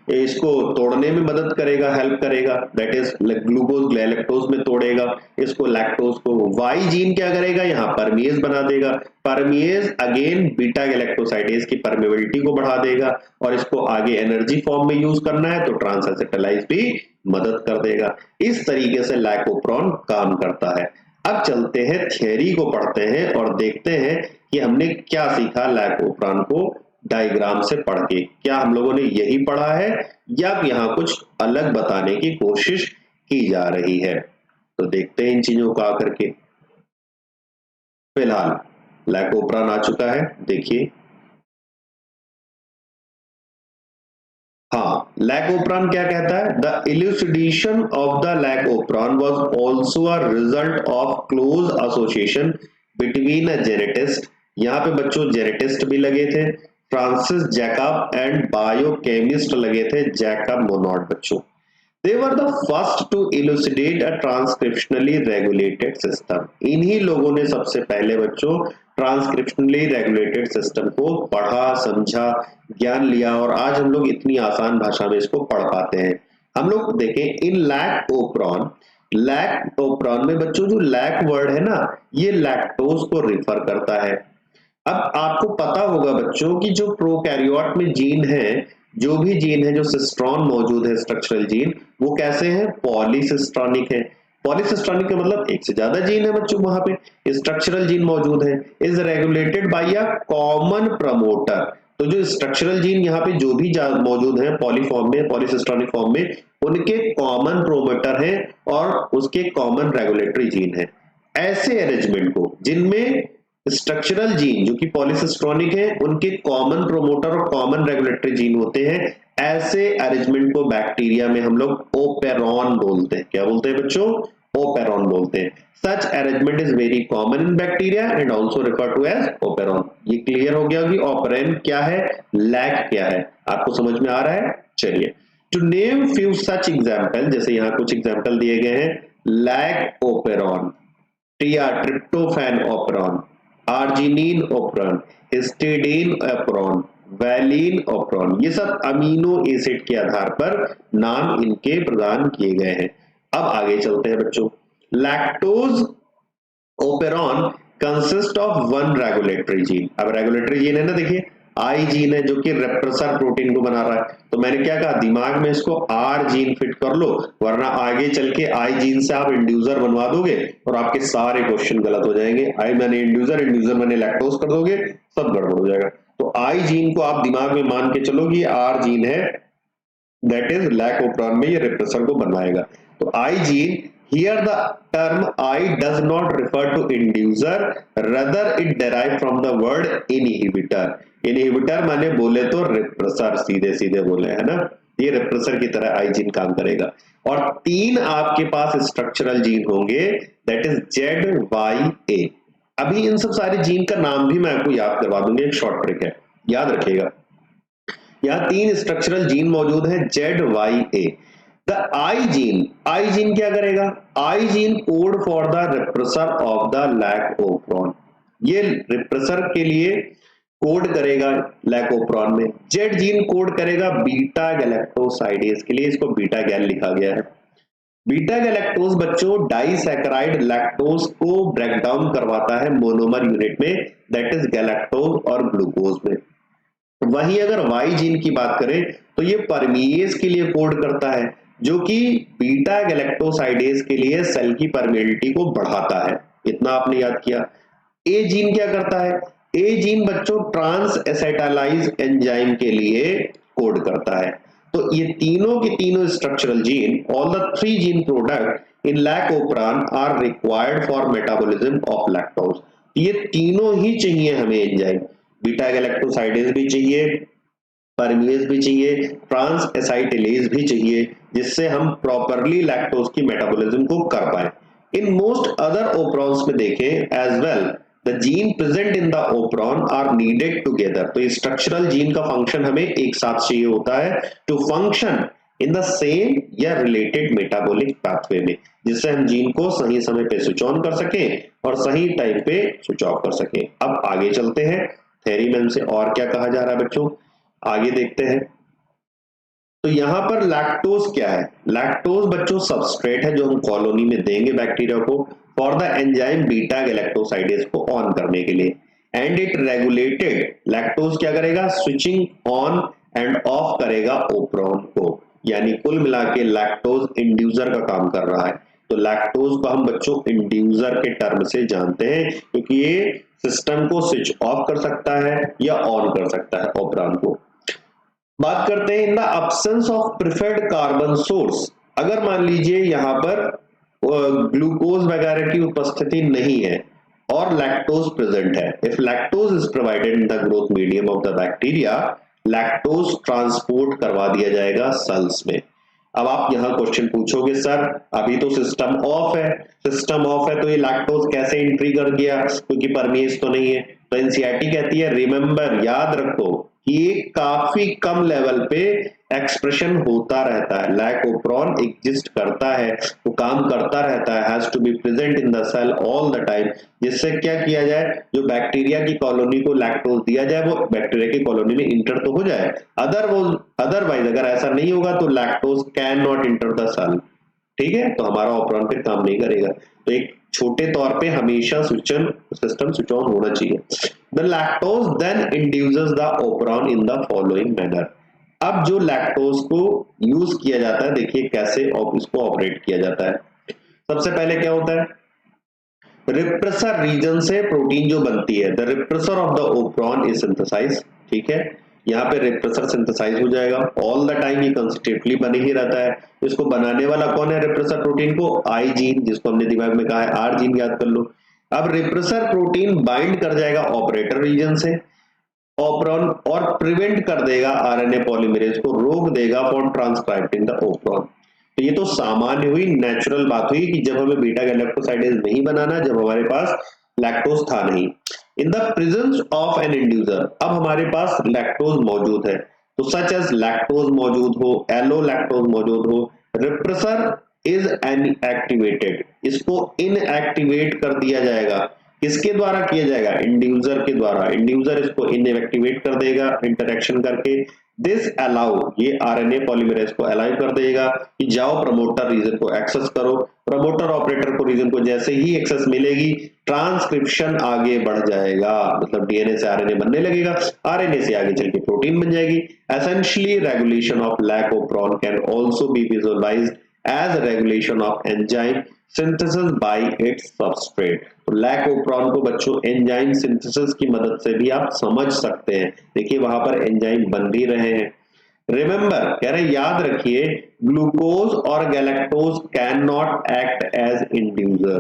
इसको तोड़ने में मदद करेगा, हेल्प करेगा, दैट इज ग्लूकोज गैलेक्टोज में तोड़ेगा इसको, लैक्टोज को। वाई जीन क्या करेगा, यहाँ परमेज बना देगा, परमेज अगेन बीटा गैलेक्टोसाइडेज की परमेबिलिटी को बढ़ा देगा और इसको आगे एनर्जी फॉर्म में यूज करना है तो ट्रांसएसिटाइलाइज भी मदद कर देगा। इस तरीके से लैकोप्रॉन काम करता है। अब चलते हैं थियरी को पढ़ते हैं और देखते हैं कि हमने क्या सीखा लैकोप्रॉन को डायग्राम से पढ़ के। क्या हम लोगों ने यही पढ़ा है या यहाँ कुछ अलग बताने की कोशिश की जा रही है, तो देखते हैं इन चीजों को आकर के। फिलहाल लैकोप्रॉन आ चुका है, देखिए, हाँ, लैकोप्रॉन क्या कहता है, the elucidation of the lac operon was also a result of close association between a geneticist, यहाँ पे बच्चों जेनेटिस्ट भी लगे थे, फ्रांसिस जैकब एंड बायोकेमिस्ट लगे थे जैकब मोनोड बच्चों। They were the first to elucidate a transcriptionally regulated system। इन्हीं लोगों ने सबसे पहले बच्चों ट्रांसक्रिप्शनली रेगुलेटेड सिस्टम को पढ़ा, समझा, ज्ञान लिया और आज हम लोग इतनी आसान भाषा में इसको पढ़ पाते हैं। हम लोग देखें इन लैकोप्रॉन, लैकोप्रॉन में बच्चों जो लैक वर्ड है ना, ये लैक्टोज को रिफर करता है। अब आपको पता होगा बच्चों कि जो प्रोकैरियोट में जीन है जो भी जीन है जो सिस्ट्रॉन मौजूद है स्ट्रक्चरल जीन वो कैसे है पॉलीसिस्ट्रॉनिक है। पॉलीसिस्ट्रॉनिक का मतलब एक से ज्यादा जीन है बच्चों वहां पे स्ट्रक्चरल जीन मौजूद है। Is regulated by a common promoter. तो जो स्ट्रक्चरल जीन यहाँ पे जो भी मौजूद है पॉलीफॉर्म में पॉलीसिस्ट्रॉनिक फॉर्म में उनके कॉमन प्रोमोटर हैं और उसके कॉमन रेगुलेटरी जीन है। ऐसे अरेंजमेंट को जिनमें स्ट्रक्चरल जीन जो कि पॉलीसिस्ट्रॉनिक है उनके कॉमन प्रोमोटर और कॉमन रेगुलेटरी जीन होते हैं, ऐसे अरेंजमेंट को बैक्टीरिया में हम लोग ओपेरॉन बोलते हैं। क्या बोलते हैं बच्चों ओपेरॉन बोलते हैं। Such arrangement is very common in bacteria and also refer to as operon. ये क्लियर हो गया कि ओपेरॉन क्या है लैक क्या है आपको समझ में आ रहा है। चलिए to name few such example जैसे यहाँ कुछ एग्जांपल दिए गए हैं lac operon tryptophan operon arginine operon histidine operon valine operon ये सब अमीनो एसिड के आधार पर नाम इनके प्रदान किए गए हैं। अब आगे चलते हैं बच्चों lactose operon consist of one regulatory gene. अब रेगुलेटरी जीन है ना देखिए आई जीन है जो कि रेप्रेसर प्रोटीन को बना रहा है। तो मैंने क्या कहा दिमाग में इसको आर जीन फिट कर लो वरना आगे चल के आई जीन से आप इंड्यूसर बनवा दोगे और आपके सारे क्वेश्चन गलत हो जाएंगे। आई मैंने इंड्यूसर इंड्यूसर मैंने लैक्टोज कर दोगे सब गड़बड़ हो जाएगा। तो आई जीन को आप दिमाग में मान के चलो कि आर जीन है दैट इज लैक ओपेरॉन में ये रिप्रेसर को बनवाएगा। तो I gene here the term I does not refer to inducer rather it derive from the word inhibitor. Inhibitor माने बोले तो रिप्रेसर सीधे सीधे बोले है ना ये रिप्रेसर की तरह आई जीन काम करेगा। और तीन आपके पास स्ट्रक्चरल जीन होंगे दैट इज जेड वाई ए। अभी इन सब सारे जीन का नाम भी मैं आपको याद करवा दूंगा एक शॉर्ट ट्रिक है याद रखिएगा। यहाँ तीन स्ट्रक्चरल जीन मौजूद है Z Y A. The I gene क्या करेगा I gene code for the repressor of the lac operon. ये रिप्रेसर के लिए कोड करेगा लैक ओपेरॉन में। जेड जीन कोड करेगा बीटा गैलेक्टोसाइडेज के लिए इसको बीटा गैल लिखा गया है। बीटा गैलेक्टोज बच्चों डाइसैकेराइड लैक्टोज को ब्रेक डाउन करवाता है मोनोमर यूनिट में दैट इज गैलेक्टोज और ग्लूकोज में। वहीं अगर वाई जीन की बात करें तो ये परमीएज के लिए कोड करता है जो कि बीटा गैलेक्टोसाइडेज के लिए सेल की परमिएबिलिटी को बढ़ाता है। इतना आपने याद किया। ए जीन क्या करता है ए जीन बच्चों ट्रांस एसिटाइलाइज एंजाइम के लिए कोड करता है। तो ये तीनों के तीनों structural gene all the three gene product in lac operon are required for metabolism of lactose. ये तीनों ही चाहिए हमें एंजाइम बीटा गैलेक्टोसाइडेज भी चाहिए परमीएज भी चाहिए ट्रांस एसाइटिलेज भी चाहिए जिससे हम प्रॉपरली लैक्टोज की मेटाबॉलिज्म को कर पाए। इन मोस्ट अदर ओपेरॉन्स में देखें as well the gene present in the operon are needed together. तो स्ट्रक्चरल जीन का फंक्शन हमें एक साथ चाहिए होता है to function in the same या रिलेटेड मेटाबॉलिक पाथवे में जिससे हम जीन को सही समय पे स्विच ऑन कर सके और सही टाइम पे स्विच ऑफ कर सके। अब आगे चलते हैं थ्योरी में हमसे और क्या कहा जा रहा है बच्चों आगे देखते हैं। तो यहां पर लैक्टोज क्या है लैक्टोज बच्चों सबस्ट्रेट है जो हम कॉलोनी में देंगे बैक्टीरिया को for the enzyme beta galactosidase को ऑन करने के लिए एंड इट रेगुलेटेड लैक्टोज क्या करेगा स्विचिंग ऑन एंड ऑफ करेगा ओपेरॉन को। यानी कुल मिला के लैक्टोज इंड्यूसर का काम कर रहा है। तो लैक्टोज को हम बच्चों इंड्यूसर के टर्म से जानते हैं क्योंकि ये सिस्टम को स्विच ऑफ कर सकता है या ऑन कर सकता है ओपेरॉन को। बात करते हैं in the absence of preferred carbon source. अगर मान लीजिए यहां पर ग्लूकोज वगैरह की उपस्थिति नहीं है और लैक्टोज प्रेजेंट है if lactose is provided in the growth medium of the bacteria lactose transport करवा दिया जाएगा सेल्स में। अब आप यहां क्वेश्चन पूछोगे सर अभी तो सिस्टम ऑफ है तो ये लैक्टोज कैसे एंट्री कर गया क्योंकि परमीएज तो नहीं है। तो एनसीईआरटी कहती है रिमेंबर याद रखो कि ये काफी कम लेवल पे एक्सप्रेशन होता रहता है लैक ओपेरॉन एग्जिस्ट करता है वो काम करता रहता है has to be present in the cell all the time जिससे क्या किया जाए जो बैक्टीरिया की कॉलोनी को लैक्टोज दिया जाए वो बैक्टीरिया की कॉलोनी में इंटर तो हो जाए। अदरवाइज अगर ऐसा नहीं होगा तो lactose can not enter the cell. ठीक है तो हमारा ओपेरॉन फिर काम नहीं करेगा। तो एक छोटे तौर पे हमेशा सिस्टम स्विच ऑन होना चाहिए। The lactose then induces the operon in the following manner. अब जो लैक्टोज को यूज किया जाता है, देखिए कैसे इसको ऑपरेट किया जाता है। सबसे पहले क्या होता है, रिप्रेसर रीजन से प्रोटीन जो बनती है, the repressor of the operon is synthesize, ठीक है, यहाँ पे रिप्रेसर सिंथेसाइज हो जाएगा, ऑल द टाइम ये कंस्टिट्यूटली बने ही रहता है। इसको बनाने वाला कौन है रिप्रेसर प्रोटीन को, आई जीन, जिसको हमने दिमाग में कहा है आर जीन, याद कर लो। अब रिप्रेसर प्रोटीन बाइंड कर जाएगा ऑपरेटर रीजन से ओप्रॉन और प्रिवेंट कर देगा आरएनए पॉलीमरेज को, रोक देगा फ्रॉम ट्रांसक्राइबिंग द ओप्रॉन। तो ये तो सामान्य हुई, नेचुरल बात हुई कि जब हमें बीटा गैलेक्टोसाइडेज नहीं बनाना, जब हमारे पास लैक्टोज था नहीं। In the presence of an inducer, अब हमारे पास लैक्टोज मौजूद है, तो सच एज लैक्टोज मौजूद हो, एलो लैक्टोज मौजूद हो, रिप्रेसर इज इनएक्टिवेटेड, इसको इनएक्टिवेट कर दिया जाएगा। किसके द्वारा किया जाएगा, इंड्यूसर के द्वारा। इंड्यूसर इसको इनएक्टिवेट कर देगा इंटरेक्शन करके। दिस अलाउ, ये आरएनए पॉलीमरेज को अलाउ कर देगा कि जाओ प्रमोटर रीजन को एक्सेस करो। प्रमोटर ऑपरेटर को रीजन को जैसे ही एक्सेस मिलेगी, ट्रांसक्रिप्शन आगे बढ़ जाएगा, मतलब डीएनए से आरएनए बनने लगेगा, आरएनए से आगे चल के प्रोटीन बन जाएगी। Essentially regulation of lac operon can also be visualized as regulation of enzyme synthesis by its substrate. तो लैक ओप्रॉन को बच्चों एंजाइम सिंथेसिस की मदद से भी आप समझ सकते हैं। देखिए वहां पर एंजाइम बन भी रहे हैं। रिमेंबर, कह रहे याद रखिए, ग्लूकोज और galactose can not act as inducer.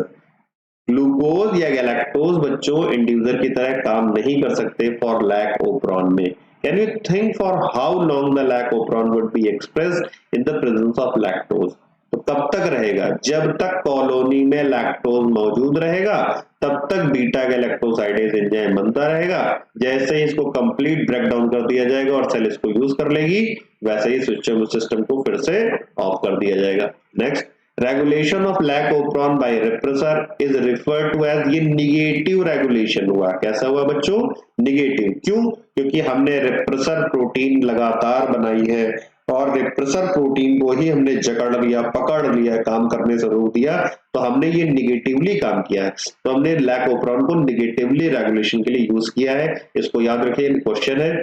Glucose या गैलेक्टोज बच्चों इंड्यूसर की तरह काम नहीं कर सकते फॉर लैक ओप्रॉन में। Can you think for how long the lac operon would be expressed in the presence of lactose. तो कब तक रहेगा, जब तक कॉलोनी में लैक्टोज मौजूद रहेगा तब तक बीटा गैलेक्टोसाइडेज एंजाइम बनता रहेगा। जैसे ही इसको कंप्लीट ब्रेकडाउन कर दिया जाएगा और सेल इसको यूज कर लेगी, वैसे ही सिस्टम को फिर से ऑफ कर दिया जाएगा। Next, regulation of lac operon by repressor is referred to as, ये निगेटिव रेगुलेशन हुआ। कैसा हुआ बच्चों, निगेटिव। क्यों, क्योंकि हमने रिप्रेसर प्रोटीन लगातार बनाई है और रिप्रेसर प्रोटीन को ही हमने जकड़ लिया, पकड़ लिया, काम करने से रोक दिया, तो हमने ये निगेटिवली काम किया है। तो हमने लैक ओप्रॉन को निगेटिवली रेगुलेशन के लिए यूज किया है। इसको याद रखिए, क्वेश्चन है।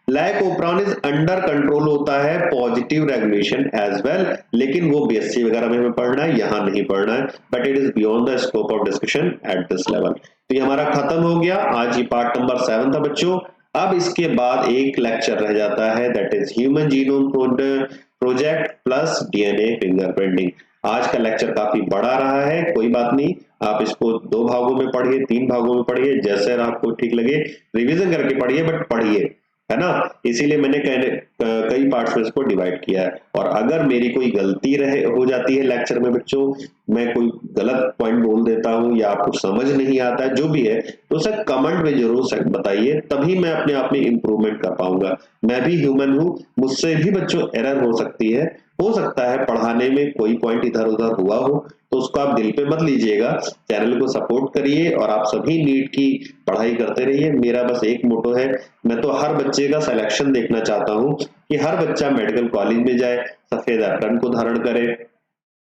लैक ओप्रॉन इज अंडर कंट्रोल होता है पॉजिटिव रेगुलेशन एज वेल, लेकिन वो बीएससी वगैरह में हमें पढ़ना है, यहां नहीं पढ़ना है, but it is beyond the scope of discussion at this level. तो ये हमारा खत्म हो गया, आज ये पार्ट नंबर 7 था बच्चों। अब इसके बाद एक लेक्चर रह जाता है, that is human genome project plus DNA fingerprinting. आज का लेक्चर काफी बड़ा रहा है, कोई बात नहीं, आप इसको 2 भागों में पढ़िए, 3 भागों में पढ़िए, जैसे आपको ठीक लगे, रिवीजन करके पढ़िए, बट पढ़िए, है ना। इसीलिए मैंने कई पार्ट्स में इसको डिवाइड किया है। और अगर मेरी कोई गलती हो जाती है लेक्चर में बच्चों, मैं कोई गलत पॉइंट बोल देता हूं या आपको समझ नहीं आता है, जो भी है, तो उसे कमेंट में जरूर बताइए, तभी मैं अपने आप में इंप्रूवमेंट कर पाऊंगा। मैं भी ह्यूमन हूं, मुझसे भी बच्चों एरर हो सकती है, हो सकता है पढ़ाने में कोई पॉइंट इधर उधर हुआ हो, तो उसको आप दिल पे मत लीजिएगा। चैनल को सपोर्ट करिए और आप सभी नीट की पढ़ाई करते रहिए। मेरा बस एक मोटो है, मैं तो हर बच्चे का सिलेक्शन देखना चाहता हूं कि हर बच्चा मेडिकल कॉलेज में जाए, सफेद एप्रन को धारण करे,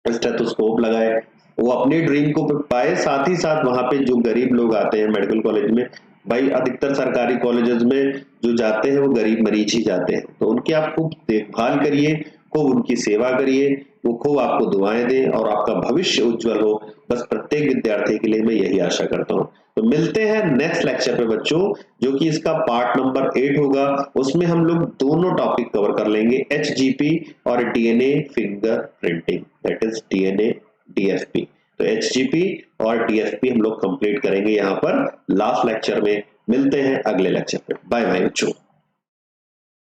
स्टेथोस्कोप लगाए, वो अपनी ड्रीम को पाए। साथ ही साथ वहां पे जो गरीब लोग आते हैं मेडिकल कॉलेज में, भाई अधिकतर सरकारी कॉलेजेस में जो जाते हैं वो गरीब मरीज ही जाते हैं, तो उनकी आप खूब देखभाल करिए, खूब उनकी सेवा करिए, वो खूब आपको दुआएं दें और आपका भविष्य उज्जवल हो। बस प्रत्येक विद्यार्थी के लिए मैं यही आशा करता हूँ। तो मिलते हैं नेक्स्ट लेक्चर पे बच्चों, जो कि इसका पार्ट नंबर 8 होगा। उसमें हम लोग दोनों टॉपिक कवर कर लेंगे, एचजीपी और DNA finger printing, that is DNA DFP. तो एचजीपी और डीएफपी हम लोग कंप्लीट करेंगे यहाँ पर लास्ट लेक्चर में। मिलते हैं अगले लेक्चर पे, बाय बाय बच्चों।